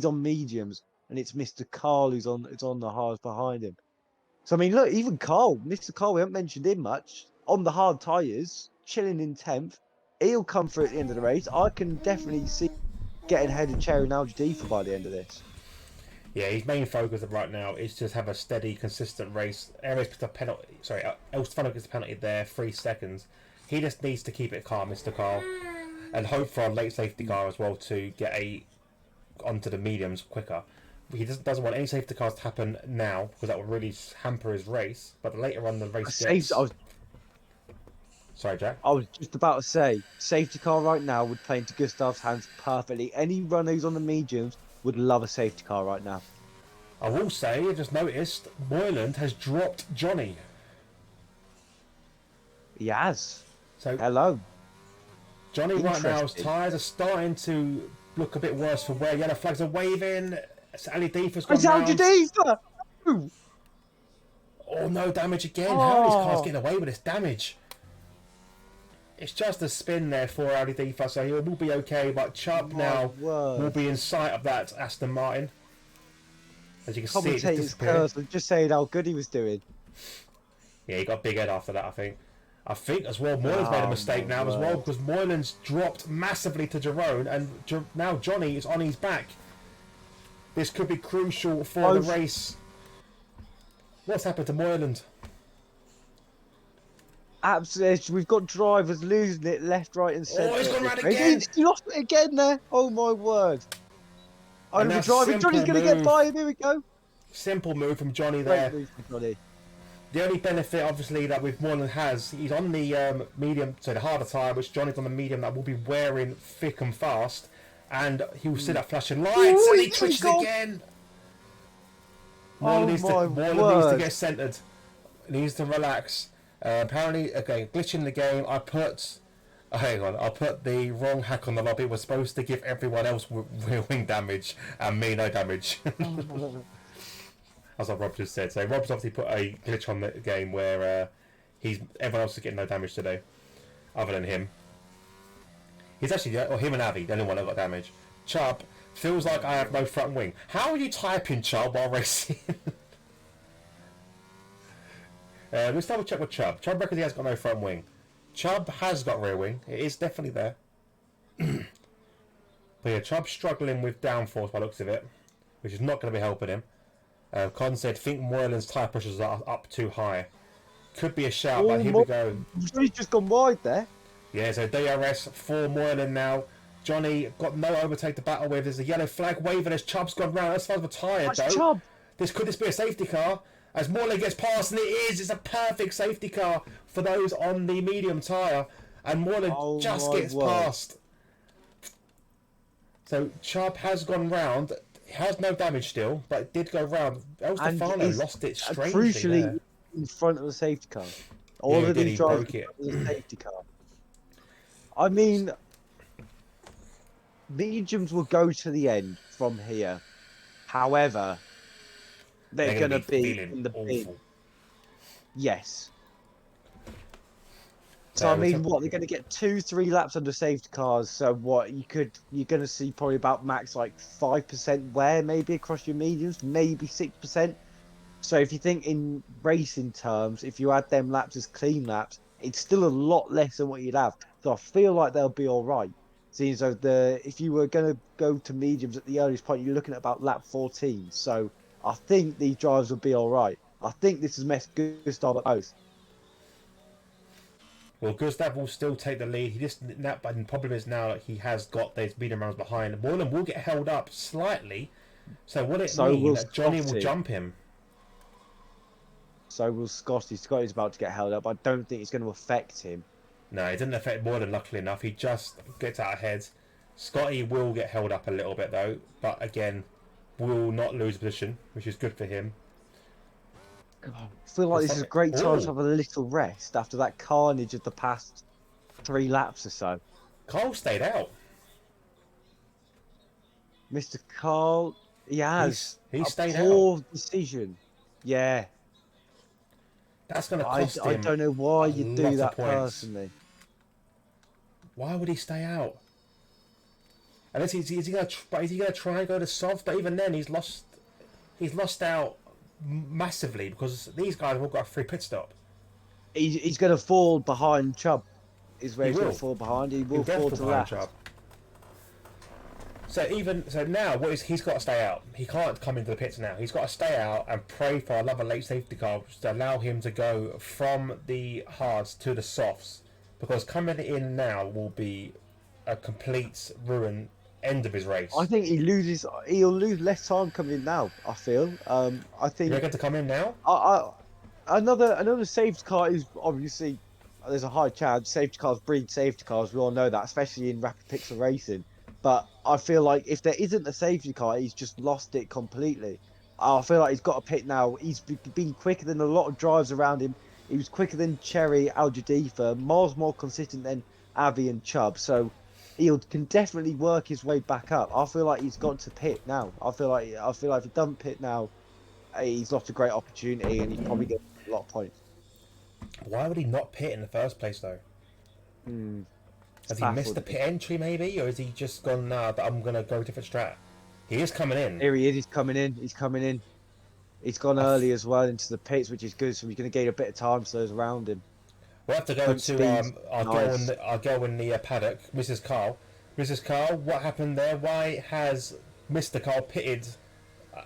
on mediums, and it's Mr. Carl who's on the hards behind him. So I mean, look, even Carl, Mr. Carl, we haven't mentioned him much on the hard tyres, chilling in 10th. He'll come through at the end of the race. I can definitely see getting ahead of Cherry and Al Jadifa by the end of this. Yeah, his main focus right now is just have a steady, consistent race. Erez picked a penalty. Sorry, Elstefano gets a penalty there, 3 seconds. He just needs to keep it calm, Mr. Carl, and hope for a late safety car as well to get onto the mediums quicker. He doesn't want any safety cars to happen now because that will really hamper his race. But later on, the race gets. Sorry, Jack. I was just about to say, safety car right now would play into Gustav's hands perfectly. Any runner who's on the mediums would love a safety car right now. I will say, I just noticed, Moyland has dropped Johnny. He has. So hello. Johnny right now's tyres are starting to look a bit worse for wear. Yellow flags are waving. Ali Deefa's gone round. Oh, no damage again. How are these cars getting away with this damage? It's just a spin there for Ali Deefa, so he will be okay. But Chubb now will be in sight of that Aston Martin. As you can see, it just disappeared. Just saying how good he was doing. Yeah, he got big head after that, I think. I think as well, Moylan's made a mistake now as well, because Moylan's dropped massively to Jerome, and now Johnny is on his back. This could be crucial for the race. What's happened to Moyland? Absolutely, we've got drivers losing it left, right, and centre. Oh, he's gone round again! He lost it again there. Oh my word! Over driving, Johnny's going to get by him. Here we go. Simple move from Johnny there. Great move from Johnny. The only benefit, obviously, that with Moylan has, he's on the medium, so the harder tyre, which Johnny's on the medium that will be wearing thick and fast, and he'll see that flashing lights, and he twitches again. Moylan needs to get centred. He needs to relax. Apparently, again, glitch in the game. I put the wrong hack on the lobby. It was supposed to give everyone else real wing damage and me no damage. That's what Rob just said. So Rob's obviously put a glitch on the game where everyone else is getting no damage today, other than him. He's actually, or him and Avi, the only one that got damage. Chubb feels like I have no front wing. How are you typing Chubb while racing? Let's double check with Chubb. Chubb reckons he has got no front wing. Chubb has got rear wing. It is definitely there. But yeah, Chubb's struggling with downforce by the looks of it, which is not going to be helping him. Con said, think Moylan's tyre pressures are up too high. Could be a shout, but here we go. He's just gone wide there. Yeah, so DRS for Moylan now. Johnny got no overtake to battle with. There's a yellow flag waving as Chubb's gone round. As far as the tyre, though. Chubb. Could this be a safety car? As Moylan gets past, and it is. It's a perfect safety car for those on the medium tyre. And Moylan just gets past. So Chubb has gone round. Has no damage still, but it did go round. El Stefano lost it strangely crucially there. In front of the safety car. All of these drivers the safety car. I mean, mediums will go to the end from here. However, they're going to be in the bin. Yes. So I mean, what they're going to get 2-3 laps under safety cars. So what you're going to see probably about max like 5% wear maybe across your mediums, maybe 6%. So if you think in racing terms, if you add them laps as clean laps, it's still a lot less than what you'd have. So I feel like they'll be all right. Seeing as though if you were going to go to mediums at the earliest point, you're looking at about lap 14. So I think these drives will be all right. I think this has messed Gustav up most. Well, Gustav will still take the lead. He just but the problem is now that he has got those medium rounds behind. Moreland will get held up slightly. So will it So mean will that Johnny will Scotty. jump him? So will Scotty. Scotty's about to get held up. I don't think it's going to affect him. No, it didn't affect Moreland, luckily enough. He just gets out ahead. Scotty will get held up a little bit though, but again, will not lose position, which is good for him. God, I feel like this is a great time to have a little rest after that carnage of the past 3 laps or so. Cole stayed out. Mr. Carl, he has He a stayed out. poor decision. Yeah, That's going to I cost him don't know why a you'd do lot of that points. personally. Why would he stay out? Unless is he going to try and go to soft? But even then, he's lost out massively because these guys have all got a free pit stop. He's going to fall behind Chubb. Is where He he's going will. to fall behind. He will He'll fall definitely to behind left. Chubb. So now he's got to stay out. He can't come into the pits now. He's got to stay out and pray for another late safety car to allow him to go from the hards to the softs. Because coming in now will be a complete ruin end of his race. I think he'll lose less time coming in now. I feel. I think You reckon to come in now? another safety car is obviously there's a high chance safety cars breed safety cars. We all know that, especially in rapid pixel racing. But I feel like if there isn't a safety car, he's just lost it completely. I feel like he's got a pit now. He's been quicker than a lot of drives around him. He was quicker than Cherry, Al Jadifa, miles more consistent than Avi and Chubb. So he can definitely work his way back up. I feel like he's got to pit now. I feel like if he doesn't pit now, he's lost a great opportunity and he's probably getting a lot of points. Why would he not pit in the first place though? Has he missed the pit entry maybe, or has he just gone now that I'm gonna go different strat? He is coming in. Here he is. He's coming in. He's coming in. He's gone early as well into the pits, which is good. So he's going to gain a bit of time for those around him. We'll have to go Front to speed, our nice. girl in the paddock, Mrs. Carl. Mrs. Carl, what happened there? Why has Mr. Carl pitted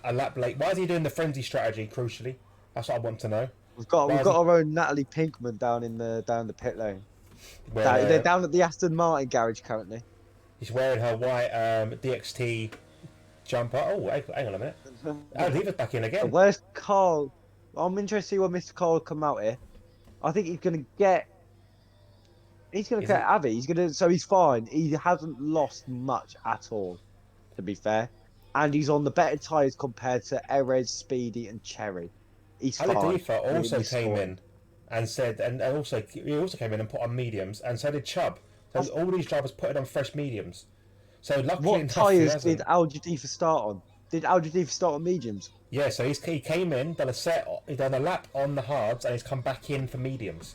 a lap late? Why is he doing the frenzy strategy? Crucially, that's what I want to know. We've got our own Natalie Pinkman down in the pit lane. They're down at the Aston Martin garage currently. He's wearing her white DXT jumper. Oh, hang on a minute. Oh, leave it back in again. Where's Carl? I'm interested to see where Mr. Carl will come out here. I think he's going to get. He's going to get Avi. So he's fine. He hasn't lost much at all, to be fair. And he's on the better tyres compared to Erez, Speedy, and Cherry. He's fine. Aladifa also came in and said, and also he also came in and put on mediums, and so did Chubb. So all these drivers put it on fresh mediums. So luckily what enough, tyres did Al Jadifa start on? Did Al Jadifa start on mediums? Yeah, so he came in, done a lap on the hards, and he's come back in for mediums.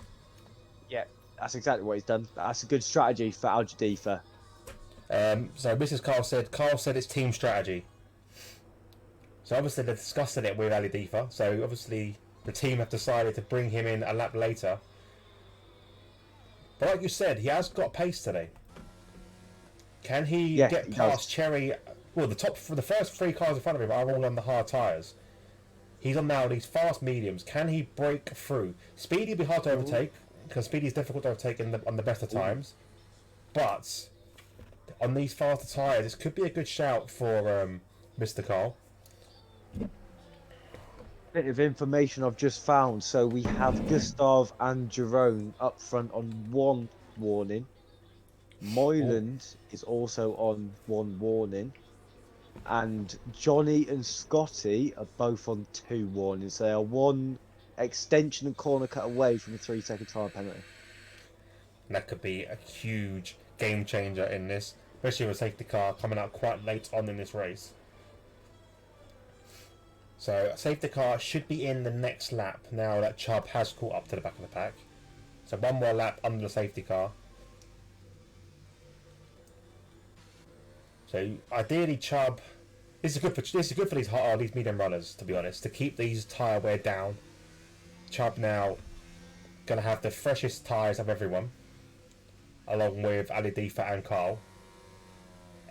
Yeah, that's exactly what he's done. That's a good strategy for Al Jadifa. So Mrs. Carl said it's team strategy. So obviously they're discussing it with Ali Difa. So obviously the team have decided to bring him in a lap later. But like you said, he has got pace today. Can he get past Cherry? Well, the first 3 cars in front of him are all on the hard tyres. He's on now these fast mediums. Can he break through? Speedy will be hard to overtake because Speedy is difficult to overtake on the better times. But on these faster tyres, this could be a good shout for Mr. Carl. Bit of information I've just found. So we have Gustav and Jerome up front on 1 warning. Moyland is also on 1 warning. And Johnny and Scotty are both on 2 warnings. They are 1 extension and corner cut away from a 3-second time penalty. And that could be a huge game changer in this, especially with a safety car coming out quite late on in this race. So a safety car should be in the next lap now that Chubb has caught up to the back of the pack. So 1 more lap under the safety car. So ideally, Chubb. This is good for these medium runners, to be honest, to keep these tyre wear down. Chubb now going to have the freshest tyres of everyone, along with Ali Difa and Carl.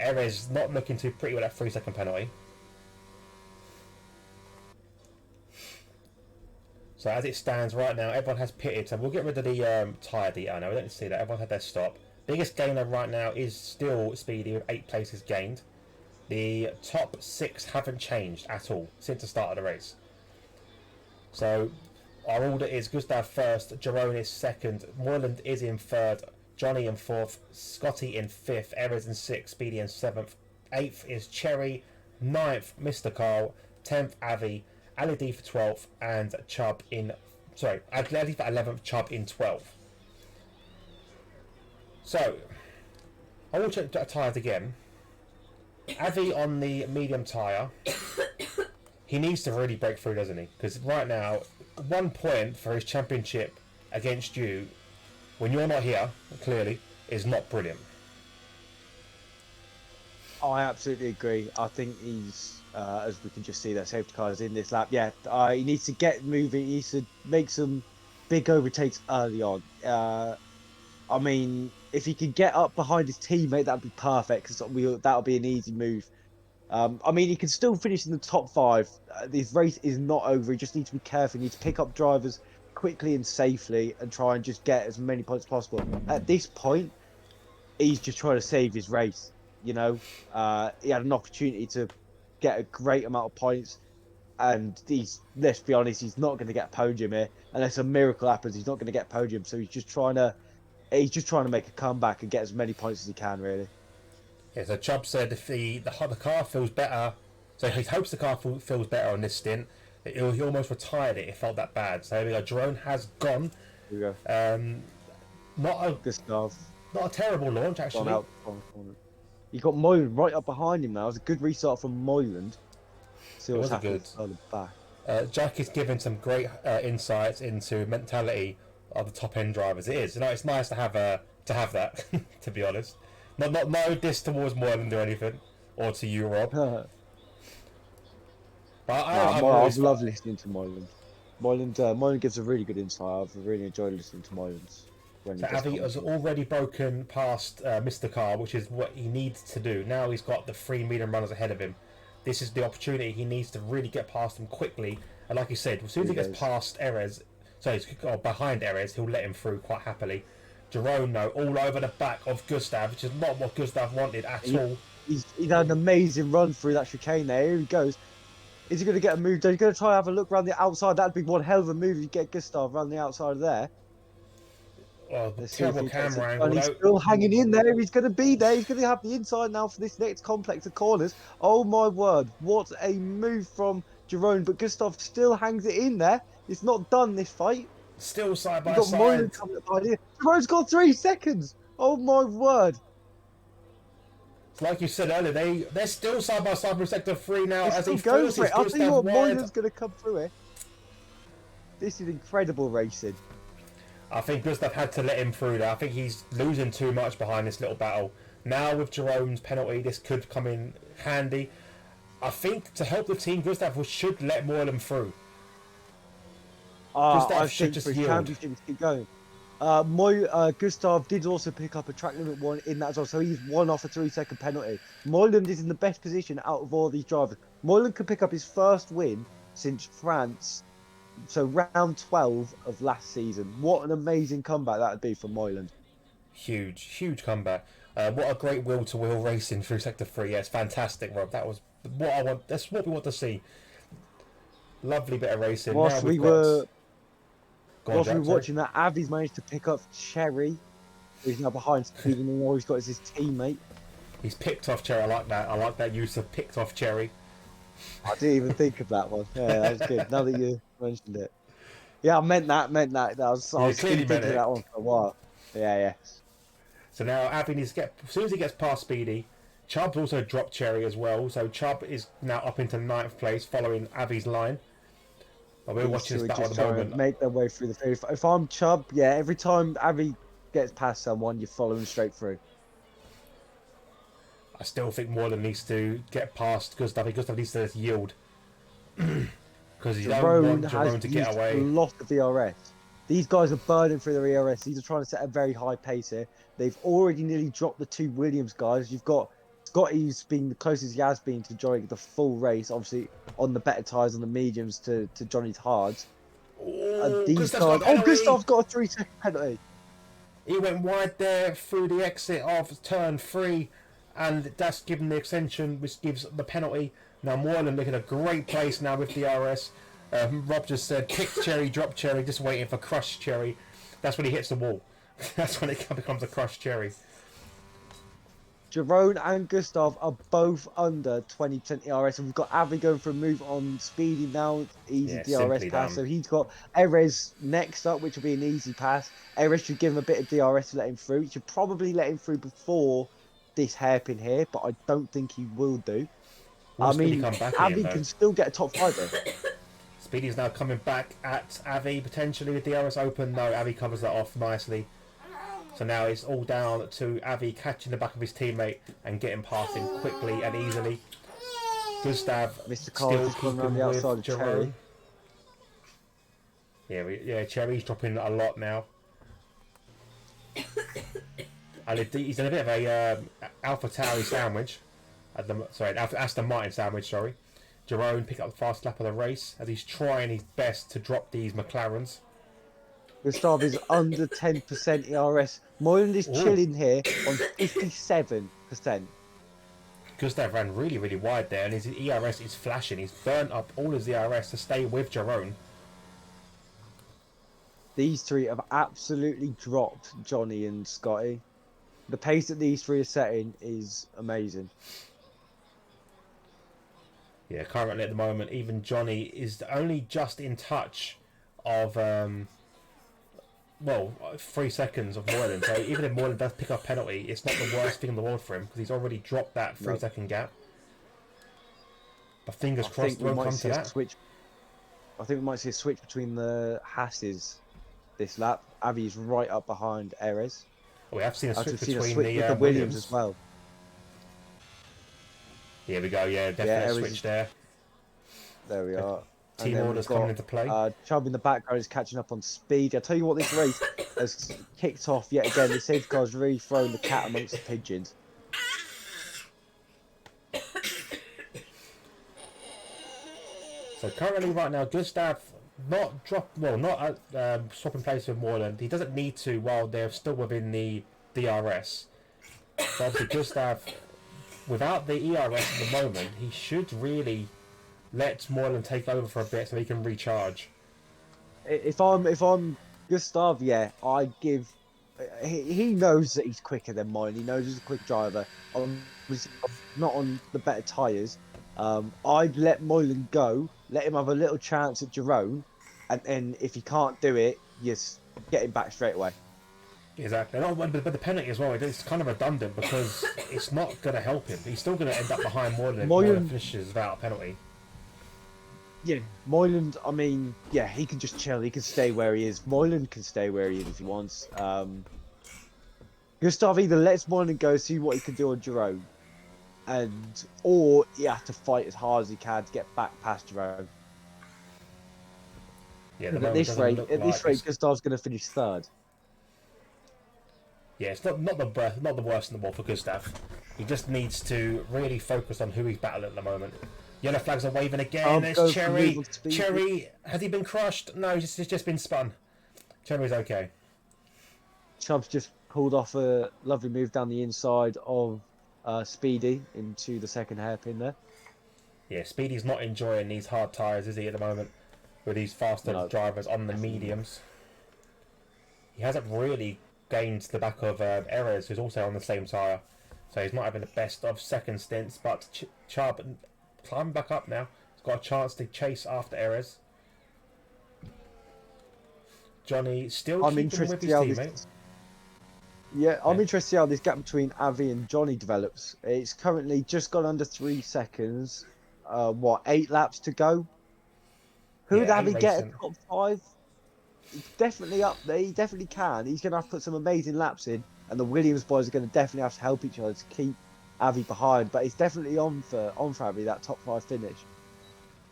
Erez not looking too pretty with that 3-second penalty. So as it stands right now, everyone has pitted. So we'll get rid of the tyre detail now. We don't see that. Everyone had their stop. Biggest gainer right now is still Speedy with 8 places gained. The top 6 haven't changed at all since the start of the race. So our order is Gustav first, Jerome is second, Moreland is in third, Johnny in fourth, Scotty in fifth, Erez in sixth, Speedy in seventh, eighth is Cherry, ninth Mr. Carl, 10th Avi, Ali D for 12th, and Chubb in Ali for 11th, Chubb in 12th. So I will check tyres again. Avi on the medium tyre. He needs to really break through, doesn't he? Because right now, 1 point for his championship against you, when you're not here, clearly, is not brilliant. I absolutely agree. I think he's, as we can just see, that safety car is in this lap. Yeah, he needs to get moving. He needs to make some big overtakes early on. I mean, if he could get up behind his teammate, that'd be perfect, because that'll be an easy move. I mean, he can still finish in the top 5. This race is not over. He just needs to be careful. He needs to pick up drivers quickly and safely and try and just get as many points as possible. At this point, he's just trying to save his race. You know, he had an opportunity to get a great amount of points, and let's be honest, he's not going to get a podium here unless a miracle happens. He's not going to get a podium, so he's just trying to make a comeback and get as many points as he can, really. Yeah, so Chubb said if the car feels better, so he hopes the car feels better on this stint. He almost retired it. It felt that bad. So there we go. Jerome has gone. Here we go. Gustav. Not a terrible launch, actually. You got Moyland right up behind him now. It was a good restart from Moyland. See what's happening on the back. Jack is giving some great insights into mentality of the top end drivers. It is. You know, it's nice to have that. To be honest, not no diss towards Moyland or anything, or to you, Rob. But I love listening to Moyland. Moyland gives a really good insight. I've really enjoyed listening to Moyland's. So Avi has already broken past Mr. Carr, which is what he needs to do. Now he's got the 3 medium runners ahead of him. This is the opportunity. He needs to really get past them quickly. And like you said, as soon as he gets past Erez, behind Erez, he'll let him through quite happily. Jerome, though, all over the back of Gustav, which is not what Gustav wanted at all. He's had an amazing run through that chicane there. Here he goes. Is he going to get a move? He's going to try and have a look around the outside. That'd be one hell of a move if you get Gustav around the outside of there. Oh, terrible camera angle. And he's still hanging in there. He's going to be there. He's going to have the inside now for this next complex of corners. Oh my word. What a move from Jerome. But Gustav still hangs it in there. It's not done, this fight. Still side by side. Jerome's got 3 seconds. Oh my word. Like you said earlier, they're still side by side for sector 3 now. As he goes for it. I'll tell you what, Moylan's going to come through here. This is incredible racing. I think Gustav had to let him through there. I think he's losing too much behind this little battle. Now with Jerome's penalty, this could come in handy. I think to help the team, Gustav should let Moylan through. Gustav should just yield. Keep going. Gustav did also pick up a track limit 1 in that as well, so he's 1 off a 3-second penalty. Moylan is in the best position out of all these drivers. Moylan could pick up his first win since France, so round 12 of last season. What an amazing comeback that would be for Moylan. Huge comeback. What a great wheel-to-wheel racing through Sector 3. Yeah, it's fantastic, Rob. That was what I want. That's what we want to see. Lovely bit of racing. Whilst we were watching that, Avi's managed to pick up Cherry, who's now behind Stephen, and all he's got is his teammate. He's picked off Cherry. I like that. I like that use of picked off Cherry. I didn't even think of that one. Yeah, that was good. Now that you mentioned it. Yeah, I meant that. I was thinking of that one for a while. Yeah. So now Avi needs to get, as soon as he gets past Speedy, Chubb's also dropped Cherry as well. So Chubb is now up into 9th place following Avi's line. But we're watching this battle at the moment. Make their way through the field. If I'm Chubb, yeah, every time Avi gets past someone, you're following straight through. I still think Moylan needs to get past Gustav. Gustav needs to yield. Because you don't want Jerome to get away. A lot of ERS. These guys are burning through their ERS. These are trying to set a very high pace here. They've already nearly dropped the 2 Williams guys. You've got Scotty, who's been the closest he has been to joining the full race, obviously on the better tyres, on the mediums to Johnny's hards. Oh, Oh, These Gustav's got a cars. Oh, penalty. Gustav's got a 3-second penalty. He went wide there through the exit of turn 3, and that's given the extension, which gives the penalty. Now Moreland looking at a great place now with DRS. Rob just said kick cherry, drop cherry, just waiting for crush cherry. That's when he hits the wall. That's when it becomes a crush cherry. Jerome and Gustav are both under 20% ERS, and we've got Avi going for a move on Speedy now. Easy Yeah, DRS simply pass. done. So he's got Erez next up, which will be an easy pass. Erez should give him a bit of DRS to let him through. He should probably let him through before this hairpin here, but I don't think he will do. Will I Speedy mean, come back Avi in though? can still get a top 5 here. Speedy's now coming back at Avi potentially with DRS open. No, Avi covers that off nicely. So now it's all down to Avi catching the back of his teammate and getting past him quickly and easily. Gustav Mr. Carl still just gone around keeping the outside with of Jerome. Cherry. Yeah, Cherry's dropping a lot now. And he's in a bit of a Alpha Tauri sandwich. Aston Martin sandwich, sorry. Jerome pick up the fast lap of the race as he's trying his best to drop these McLarens. Gustav is under 10% ERS. Moyland is chilling here on 57%. Gustav ran really, really wide there, and his ERS is flashing. He's burnt up all his ERS to stay with Jerome. These three have absolutely dropped Johnny and Scotty. The pace that these three are setting is amazing. Yeah, currently at the moment, even Johnny is only just in touch of 3 seconds of Moylan. So even if Moylan does pick up penalty, it's not the worst thing in the world for him because he's already dropped that 3-second gap. But fingers crossed, won't come to that. I think we might see a switch between the Hasses this lap. Avi's right up behind Erez. We have seen a switch between with the Williams as well. Here we go, yeah, definitely a switch there. There we are. Team orders coming into play. Chubb in the background is catching up on speed. I tell you what, this race has kicked off yet again. The safety car's really thrown the cat amongst the pigeons. So currently, right now, Gustav not swapping place with Moreland. He doesn't need to while they're still within the DRS. So obviously, Gustav, without the ERS at the moment, he should really let Moreland take over for a bit so he can recharge. If I'm Gustav, yeah, I give. He knows that he's quicker than mine. He knows he's a quick driver. Not on the better tyres. I'd let Moylan go, let him have a little chance at Jerome, and then if he can't do it, just get him back straight away. Exactly. But the penalty as well, it's kind of redundant because it's not going to help him. He's still going to end up behind Moylan if Moylan finishes without a penalty. Yeah, Moyland, I mean, yeah, he can just chill. He can stay where he is. Moyland can stay where he is if he wants. Gustav either lets Moyland go, see what he can do on Jerome, or he has to fight as hard as he can to get back past Jerome. Yeah, at this rate, Gustav's going to finish third. Yeah, it's not the worst in the world for Gustav. He just needs to really focus on who he's battling at the moment. Yellow flags are waving again. There's Cherry. Cherry, has he been crushed? No, he's just been spun. Cherry's okay. Chubb's just pulled off a lovely move down the inside of Speedy into the second hairpin there. Yeah, Speedy's not enjoying these hard tyres, is he, at the moment? With these faster drivers on the mediums. He hasn't really gained the back of Erez, who's also on the same tyre. So he's not having the best of second stints, but Chubb climbing back up now. He's got a chance to chase after Erez. Johnny still keeping with his teammate. I'm interested to see how this gap between Avi and Johnny develops. It's currently just gone under 3 seconds. 8 laps to go? Who'd Avi get a top 5? He's definitely up there. He definitely can. He's going to have to put some amazing laps in, and the Williams boys are going to definitely have to help each other to keep Avi behind. But it's definitely on for Avi, that top 5 finish.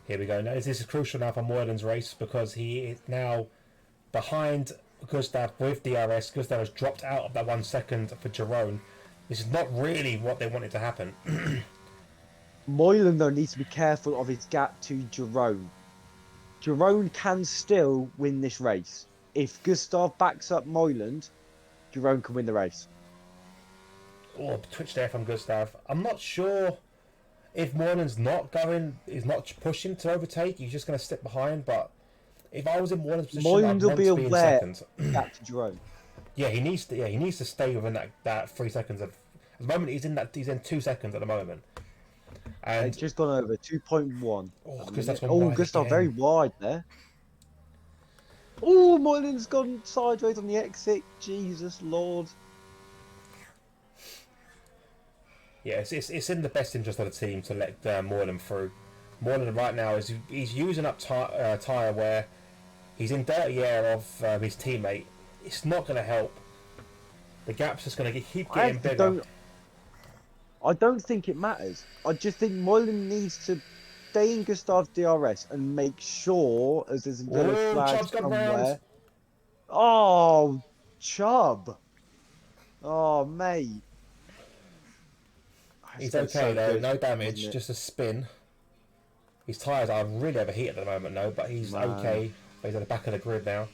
Here we go. Now this is crucial now for Moylan's race because he is now behind Gustav with DRS. Gustav has dropped out of that 1 second for Jerome. This is not really what they wanted to happen. Moylan, though, needs to be careful of his gap to Jerome. Jerome can still win this race. If Gustav backs up Moyland, Jerome can win the race. Oh, twitch there from Gustav. I'm not sure if Moreland's not going, is not pushing to overtake. He's just going to step behind. But if I was in Moreland's position, Moyland I'd will want be to be in aware second. of the gap to Jerome. Yeah, he needs to. Yeah, he needs to stay within that 3 seconds of. At the moment, he's in 2 seconds at the moment. And They've just gone over 2.1. oh, Gustav's gone Oh, wide Gustav again. very wide there. Oh, Moyland's gone sideways on the exit. Jesus Lord. Yeah, it's in the best interest of the team to let Moreland through. Moreland right now he's using up tyre where he's in dirty air of his teammate. It's not going to help. The gap's just going to keep getting bigger. I don't think it matters. I just think Moyland needs to stay in Gustav's DRS and make sure, as there's a yellow flag Chubb's gone somewhere. round. Oh, Chubb. Oh, mate. He's okay though, no damage, just a spin. His tyres are really overheated at the moment though, but he's okay. He's at the back of the grid now.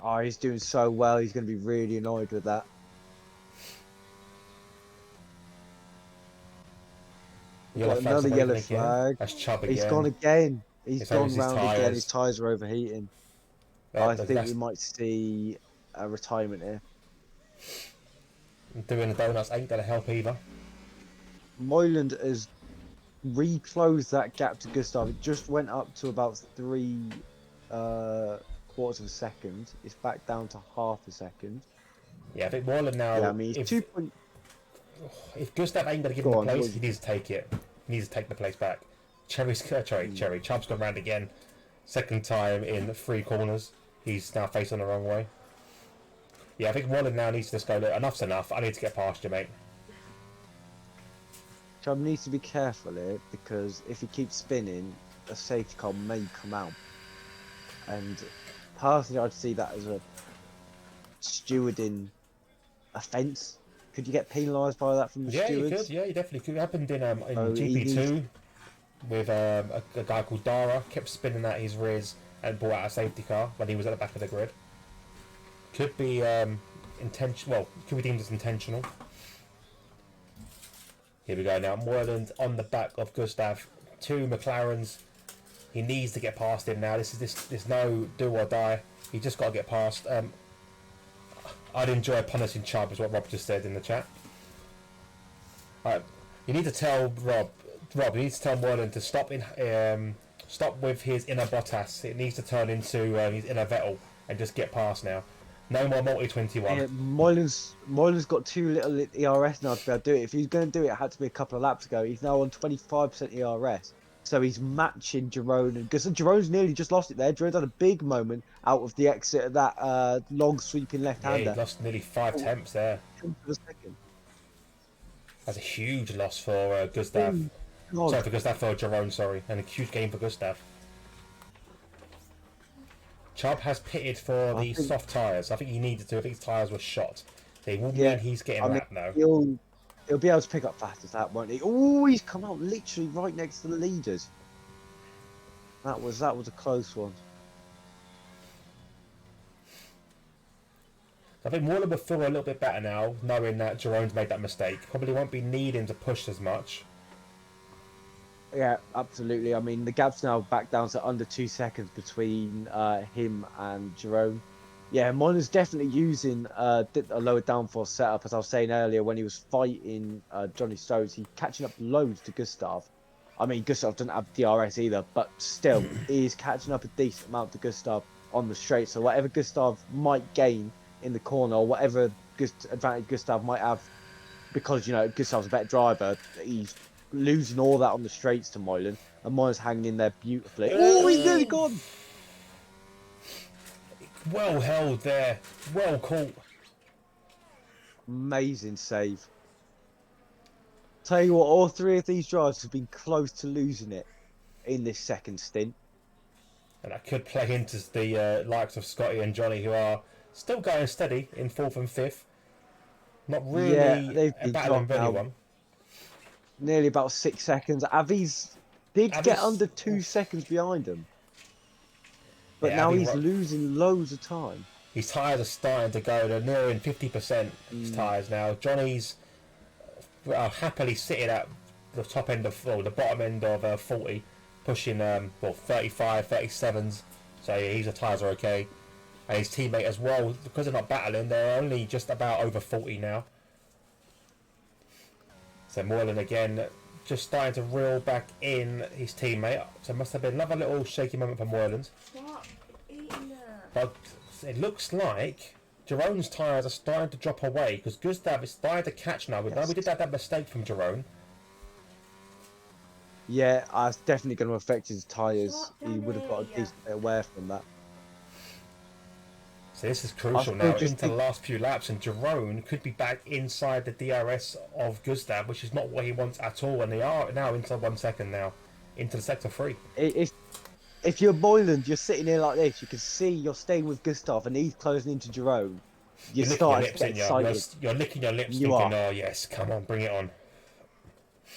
Oh, he's doing so well. He's going to be really annoyed with that. Got another yellow flag. That's Chubb again. He's gone again. He's gone round again. His tyres are overheating. I think we might see a retirement here. Doing the donuts ain't going to help either. Moyland has reclosed that gap to Gustav. It just went up to about 3 quarters of a second. It's back down to half a second. Yeah, I think Moyland now. Yeah, I mean, if Gustav ain't going to give him the place, he needs to take it. He needs to take the place back. Chubb's gone round again. Second time in 3 corners. He's now facing the wrong way. Yeah, I think Moyland now needs to just go, look, enough's enough. I need to get past you, mate. Chubb needs to be careful here because if he keeps spinning, a safety car may come out. And personally, I'd see that as a stewarding offence. Could you get penalised by that from the stewards? Yeah, you could. Yeah, you definitely could. It happened in GP2 with a guy called Dara. Kept spinning at his rears and brought out a safety car when he was at the back of the grid. Could be intentional. Well, could be deemed as intentional. Here we go now. Moyland on the back of Gustav. 2 McLarens. He needs to get past him now. There's no do or die. He just got to get past. I'd enjoy punishing Chubb, is what Rob just said in the chat. Alright, you need to tell Rob. You need to tell Moyland to stop with his inner Bottas. It needs to turn into his inner Vettel and just get past now. No more multi-21. Yeah, Moyland's got too little ERS now to be able to do it. If he's going to do it, it had to be a couple of laps ago. He's now on 25% ERS. So he's matching Jerome. Because Jerome's nearly just lost it there. Jerome's had a big moment out of the exit of that long sweeping left-hander. Yeah, he lost nearly 5 temps there. That's a huge loss for Gustav. Sorry, for Gustav, for Jerome, sorry. And a huge game for Gustav. Chubb has pitted for the soft tyres. I think he needed to. I think his tyres were shot. They will mean he's getting wrapped now. He'll be able to pick up fast as that, won't he? Oh, he's come out literally right next to the leaders. That was a close one. I think Moyland will feel a little bit better now, knowing that Jerome's made that mistake. Probably won't be needing to push as much. Yeah, absolutely. I mean, the gap's now back down to under 2 seconds between him and Jerome. Yeah, Moyland's definitely using a lower downforce setup, as I was saying earlier, when he was fighting Johnny Stokes. He's catching up loads to Gustav. I mean, Gustav doesn't have DRS either, but still, he's catching up a decent amount to Gustav on the straight. So whatever Gustav might gain in the corner, or whatever advantage Gustav might have, because, you know, Gustav's a better driver, he's losing all that on the straights to Moyland, and Moyland's hanging in there beautifully. Oh, he's nearly gone! Well held there. Well caught. Amazing save. Tell you what, all 3 of these drivers have been close to losing it in this second stint. And that could play into the likes of Scotty and Johnny, who are still going steady in 4th and 5th. Not really they've been battling with anyone. Nearly about 6 seconds. Avi's did get Avi's, under 2 seconds behind him, but yeah, now he's losing loads of time. his tyres are starting to go. They're nearing 50% his tyres now. Johnny's happily sitting at the top end of, or the bottom end of 40, pushing 35, 37s. So yeah, his tyres are okay. And his teammate as well, because they're not battling, they're only just about over 40 now. So Moylan again, just starting to reel back in his teammate. So it must have been another little shaky moment for Moylan. Stop eating that. But it looks like Jerome's tyres are starting to drop away because Gustav is starting to catch now. Yes. We did have that mistake from Jerome. Yeah, it's definitely going to affect his tyres. Stop, He would have got a Danny. decent bit away from that. So this is crucial now into the last few laps, and Jerome could be back inside the DRS of Gustav, which is not what he wants at all. And they are now into 1 second now, into the sector 3. If you're Moyland, you're sitting here like this. You can see you're staying with Gustav, and he's closing into Jerome. You're starting to get excited. You're licking your lips, You thinking, are. "Oh yes, come on, bring it on."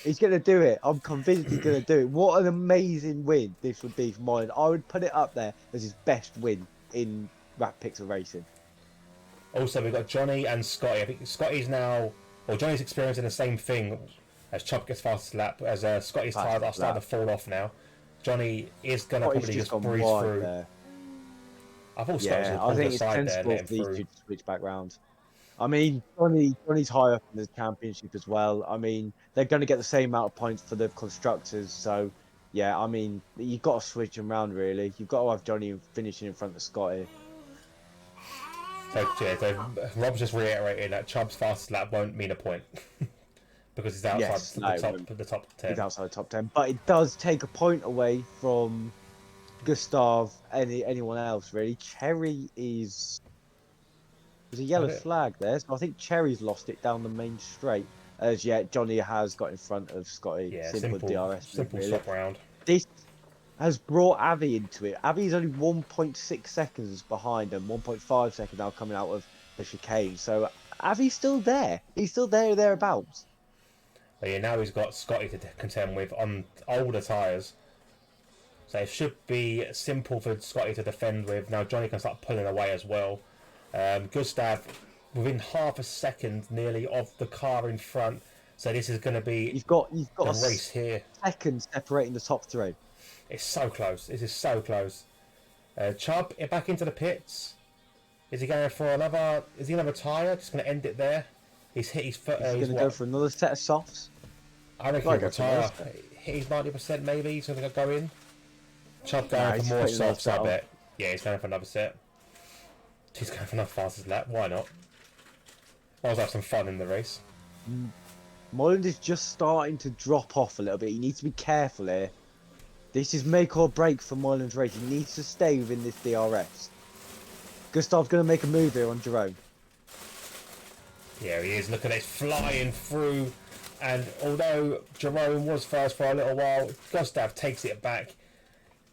He's going to do it. I'm convinced he's going to do it. What an amazing win this would be for Moyland. I would put it up there as his best win in Rapid Pixel Racing. Also, we've got Johnny and Scotty. I think Scotty's now, or Johnny's experiencing the same thing as Chubb gets fastest lap, as Scotty's tyres are starting to fall off now. Johnny is going to probably just breeze through. There. I thought Scotty was I think it's sensible for these two to switch back round. I mean, Johnny's high up in the championship as well. I mean, they're going to get the same amount of points for the constructors. So, yeah, I mean, you've got to switch them round, really. You've got to have Johnny finishing in front of Scotty. So Rob's just reiterating that Chubb's fastest lap won't mean a point. Because he's outside the top 10. He's outside the top 10. But it does take a point away from Gustav, anyone else, really. Cherry is... There's a yellow flag there, so I think Cherry's lost it down the main straight. As yet, Johnny has got in front of Scotty. Yeah, simple DRS. Simple really. swap round. This has brought Avi into it. Avi's only 1.6 seconds behind him, 1.5 seconds now coming out of the chicane. So Avi's still there. He's still thereabouts. But yeah, now he's got Scotty to contend with on older tyres. So it should be simple for Scotty to defend with. Now Johnny can start pulling away as well. Gustav within half a second nearly of the car in front. So this is going to be you've got a race here. Second separating the top 3. It's so close. This is so close. Chubb back into the pits. Is he going for another? Is he another tyre? Just going to end it there. He's hit his foot. He's going to go for another set of softs. I reckon he'll retire. Hit his 90% maybe. He's going to go in. Chubb going for more softs, I bet. Yeah, he's going for another set. He's going for another fastest lap. Why not? Might as well have some fun in the race. Moyland is just starting to drop off a little bit. He needs to be careful here. This is make or break for Moyland's race. He needs to stay within this DRS. Gustav's going to make a move here on Jerome. Yeah, he is. Look at it, flying through. And although Jerome was first for a little while, Gustav takes it back.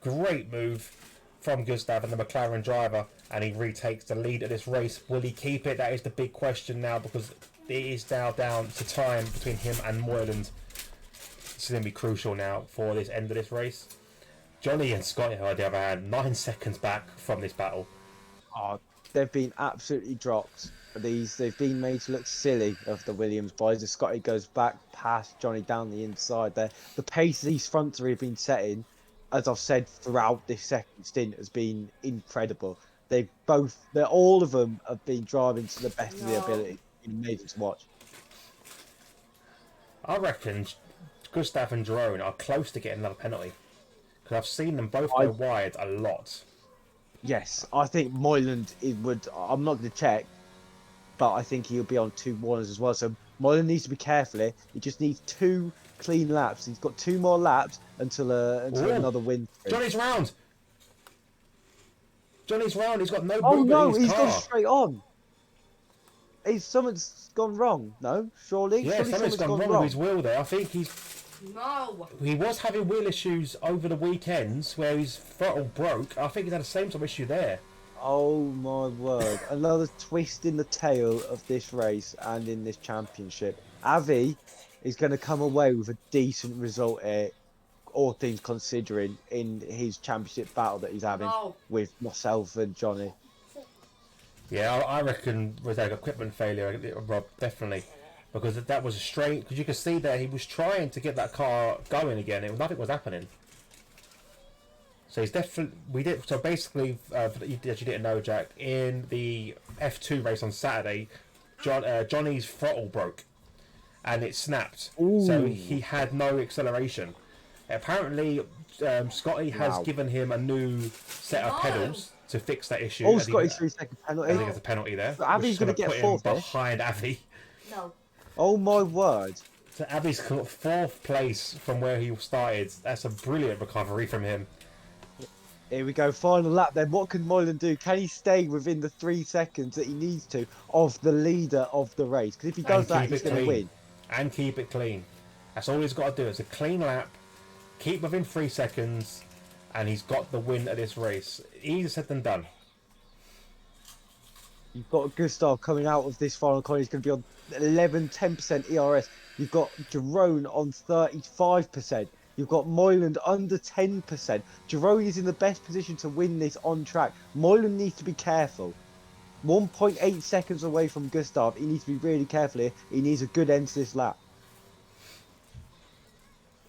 Great move from Gustav and the McLaren driver. And he retakes the lead of this race. Will he keep it? That is the big question now, because it is now down to time between him and Moyland. This is going to be crucial now for this end of this race. Johnny and Scotty, on the other hand, 9 seconds back from this battle. Oh, they've been absolutely dropped. They've been made to look silly of the Williams boys. As Scotty goes back past Johnny down the inside there. The pace these front 3 have been setting, as I've said throughout this second stint, has been incredible. All of them have been driving to the best of their ability. It's been amazing to watch. I reckon Gustav and Jerome are close to getting another penalty. Because I've seen them both go wide a lot. Yes, I think Moyland would. I'm not going to check, but I think he'll be on 2 warners as well. So Moyland needs to be careful here. He just needs 2 clean laps. He's got 2 more laps until another win. Johnny's round. He's got no. Oh no, he's gone straight on. Something's gone wrong. No, surely. Yeah, something's gone wrong with his wheel there. I think he's. No. He was having wheel issues over the weekends where his throttle broke. I think he's had the same sort of issue there. Oh my word. Another twist in the tail of this race and in this championship. Avi is going to come away with a decent result here. all things considering, in his championship battle that he's having No. with myself and Johnny. Yeah, I reckon with like equipment failure, Rob, definitely. Because that was a strain. Because you can see that he was trying to get that car going again. Nothing was happening. So he's definitely. So basically, as you didn't know, Jack, in the F2 race on Saturday, Johnny's throttle broke, and it snapped. Ooh. So he had no acceleration. Apparently, Scotty has given him a new set of pedals to fix that issue. Oh, Scotty's 3-second I penalty. think it's a penalty there. So Avi's going to get put fourth him behind Avi. No. Oh my word. So Avi's got 4th place from where he started. That's a brilliant recovery from him. Here we go, final lap then. What can Moylan do? Can he stay within the 3 seconds that he needs to of the leader of the race? Because if he does that, he's going to win. And keep it clean. That's all he's got to do. It's a clean lap, keep within 3 seconds, and he's got the win at this race. Easier said than done. You've got Gustav coming out of this final corner. He's going to be on 10% ERS. You've got Jerome on 35%. You've got Moylan under 10%. Jerome is in the best position to win this on track. Moylan needs to be careful. 1.8 seconds away from Gustav. He needs to be really careful here. He needs a good end to this lap.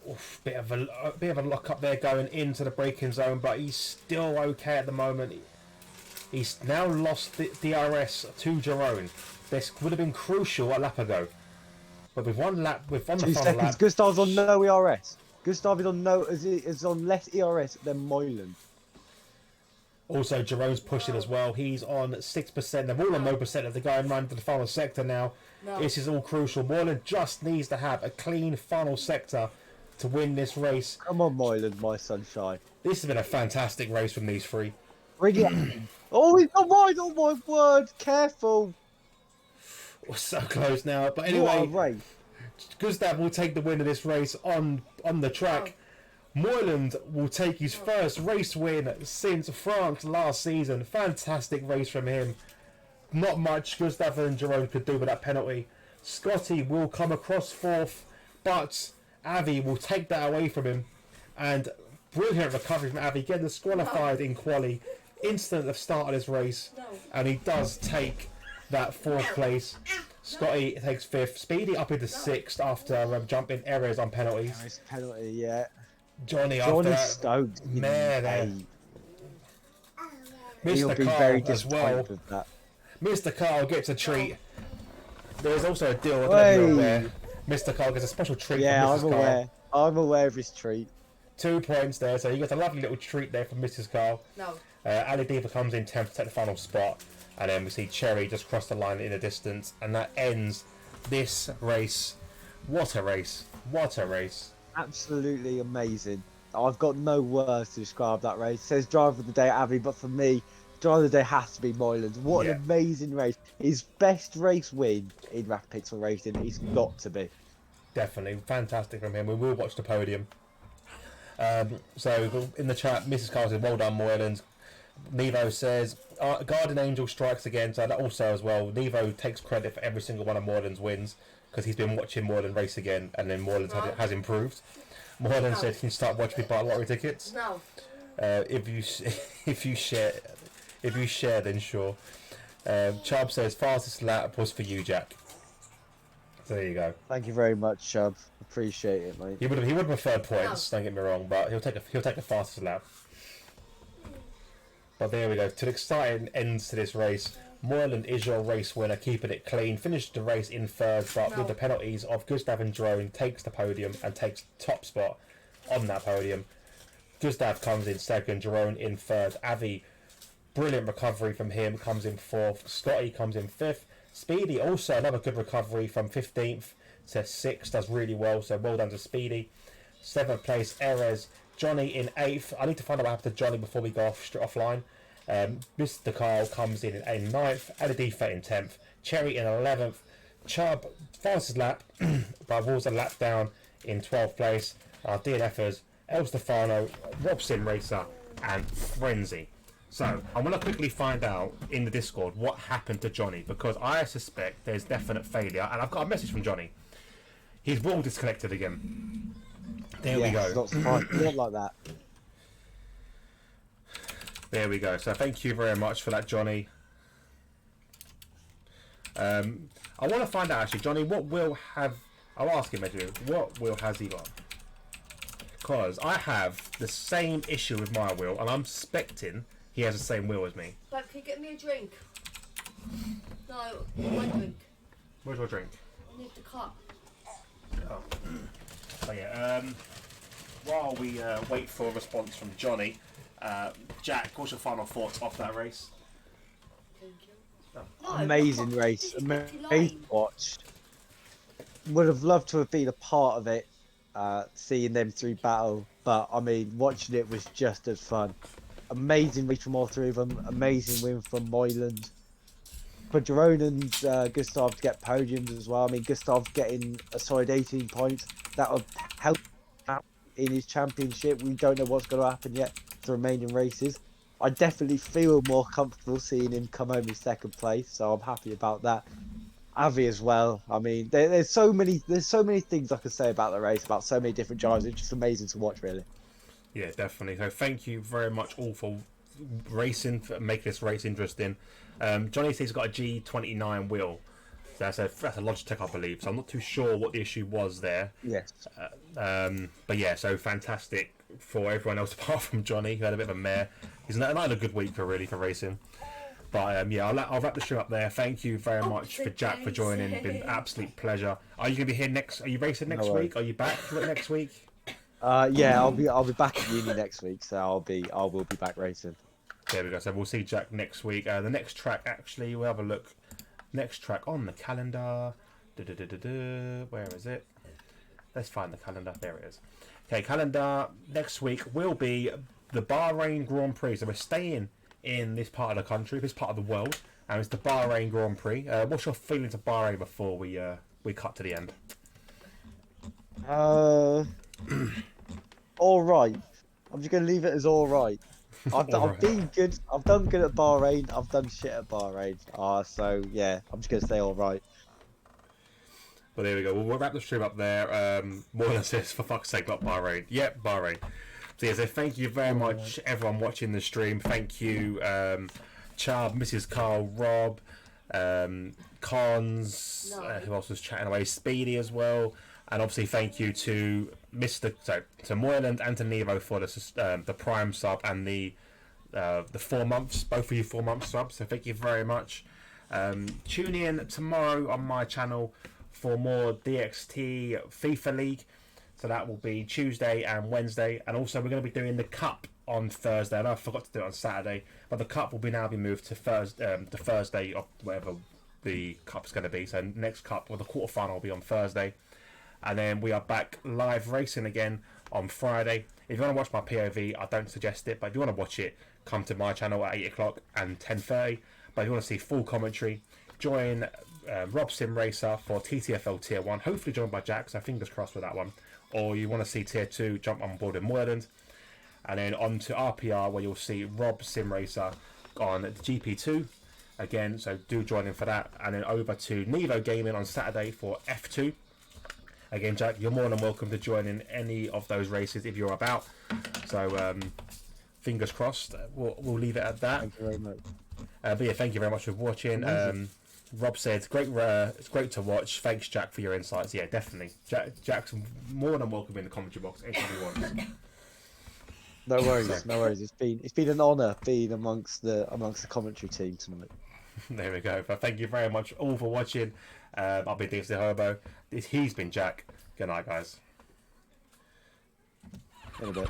Oof, bit of a lock up there going into the braking zone, but he's still okay at the moment. He's now lost the DRS to Jerome. This would have been crucial a lap ago, but with one lap, the 2 final seconds. lap, Gustav's on no ERS. Gustav is on less ERS than Moylan. also Jerome's pushing as well. He's on 6%. They're all on no percent as they're going round to the final sector now. No. This is all crucial. Moylan just needs to have a clean final sector to win this race. Come on, Moylan, my sunshine. This has been a fantastic race from these three. Bring it. Oh, he's not wide. Oh my word! Careful. We're so close now, but What a anyway, race. Gustav will take the win of this race on the track. Moyland will take his first race win since France last season. Fantastic race from him. Not much Gustav and Jerome could do with that penalty. Scotty will come across 4th, but Avi will take that away from him. And brilliant recovery from Avi, getting disqualified in quali, instant at the start of this race. And he does take that 4th place. Scotty takes 5th. Speedy up into 6th after jumping errors on penalties. Nice penalty, yeah. Johnny after that, Stokes. man, He'll Mr. be Carl very as well. disappointed with that. Mr. Carl gets a treat. There's also a deal. I don't know if you're aware. Mr. Carl gets a special treat Yeah, from I'm Mrs. aware. Carl. I'm aware of his treat. 2 points there, so he gets a lovely little treat there from Mrs. Carl. No. Ali Diva comes in 10th to take the final spot, and then we see Cherry just cross the line in the distance, and that ends this race. What a race! What a race! Absolutely amazing. I've got no words to describe that race. It says driver of the day, Avi, but for me, driver of the day has to be Moylan's. What an amazing race. His best race win in Rapid Pixel Racing. He's got to be. Definitely fantastic from him. We will watch the podium. So in the chat, Mrs. Carl says, well done, Moylan's. Nevo says, Guardian Angel strikes again. So that also as well, Nevo takes credit for every single one of Moylan's wins because he's been watching Moylan race again, and then Moylan has improved. Moylan said, "Can you start watching me buy lottery tickets?" No. If you share, then sure. Chubb says, "Fastest lap was for you, Jack." So there you go. Thank you very much, Chubb. Appreciate it, mate. He would have preferred points. Don't get me wrong, but he'll take the fastest lap. But there we go. To the exciting ends to this race. Moylan is your race winner, keeping it clean. Finished the race in 3rd, but with the penalties of Gustav and Drone, takes the podium and takes top spot on that podium. Gustav comes in 2nd, Jerome in 3rd. Avi, brilliant recovery from him, comes in 4th. Scotty comes in 5th. Speedy also another good recovery from 15th to 6th, does really well, so well done to Speedy. 7th place, Erez. Johnny in 8th. I need to find out what happened to Johnny before we go offline. Mr. Carl comes in 9th. Adedifa in 10th. Cherry in 11th. Chubb, fastest lap, but was a lap down in 12th place. Our DNFers, El Stefano, Rob Sim Racer, and Frenzy. So, I want to quickly find out in the Discord what happened to Johnny, because I suspect there's definite failure, and I've got a message from Johnny. His wall disconnected again. There we go. Not surprised. Not like that. There we go. So thank you very much for that, Johnny. I want to find out actually, Johnny, what will have... I'll ask him, actually, what wheel has he got? Because I have the same issue with my wheel, and I'm suspecting he has the same wheel as me. But can you get me a drink? No, my drink. Where's your drink? I need the cup. Oh. So yeah, while we wait for a response from Johnny, Jack, what's your final thoughts off that race? Thank you. Oh. No, Amazing but race. it's pretty Amazing lame. watch. Would have loved to have been a part of it, seeing them three battle. But I mean, watching it was just as fun. Amazing race from all three of them. Amazing win from Moyland. For Jerome and Gustav to get podiums as well. I mean, Gustav getting a solid 18 points. That would help out in his championship. We don't know what's going to happen yet for the remaining races. I definitely feel more comfortable seeing him come home in second place, so I'm happy about that. Avi as well. I mean, there's so many things I could say about the race, about so many different drivers. It's just amazing to watch, really. Yeah, definitely. So thank you very much all for racing, for making this race interesting. Johnny says he's got a G29 wheel. So that's a Logitech, I believe. So I'm not too sure what the issue was there. Yes. But yeah, so fantastic for everyone else apart from Johnny, who had a bit of a mare. He's not had a good week for racing. But yeah, I'll wrap the show up there. Thank you very much for Jack for joining. It's been an absolute pleasure. Are you gonna be here next? Are you racing next week? Are you back for it next week? Yeah, I'll be back at uni next week, so I will be back racing. There we go. So we'll see Jack next week. The next track, actually, we'll have a look. Next track on the calendar. Where is it? Let's find the calendar. There it is. Okay, calendar next week will be the Bahrain Grand Prix. So we're staying in this part of the country, this part of the world, and it's the Bahrain Grand Prix. What's your feelings of Bahrain before we cut to the end? All right. I'm just gonna leave it as all right. I've been good. I've done good at Bahrain. I've done shit at Bahrain. So yeah, I'm just gonna say all right. Well, there we go. We'll wrap the stream up there. More than this, for fuck's sake, not Bahrain. Yep, Bahrain. So yeah, so thank you very much, everyone watching the stream. Thank you, Chubb, Mrs. Carl, Rob, Cons, who else was chatting away, Speedy as well. And obviously, thank you to to Moyland and to Nevo for the Prime sub and the 4 months, both of you 4 month subs. So thank you very much. Tune in tomorrow on my channel for more DXT FIFA League. So that will be Tuesday and Wednesday, and also we're going to be doing the Cup on Thursday. And I forgot to do it on Saturday, but the Cup will now be moved to Thursday of whatever the Cup's going to be. So next Cup, or the quarterfinal, will be on Thursday. And then we are back live racing again on Friday. If you want to watch my POV, I don't suggest it, but if you want to watch it, come to my channel at 8 o'clock and 10:30. But if you want to see full commentary, join Rob Sim Racer for TTFL Tier 1, hopefully joined by Jack, so fingers crossed with that one. Or you want to see Tier 2, jump on board in Moyland. And then on to RPR, where you'll see Rob Sim Racer on the GP2 again, so do join in for that. And then over to Nevo Gaming on Saturday for F2. Again, Jack, you're more than welcome to join in any of those races if you're about. So, fingers crossed. We'll leave it at that. Thank you very much. But yeah, thank you very much for watching. Rob said, it's great to watch. Thanks, Jack, for your insights. Yeah, definitely. Jack's more than welcome in the commentary box anytime he wants. No worries, no worries. It's been an honour being amongst the commentary team tonight. There we go. But thank you very much all for watching. I've been Dave the Hobo. He's been Jack. Good night, guys. In a bit.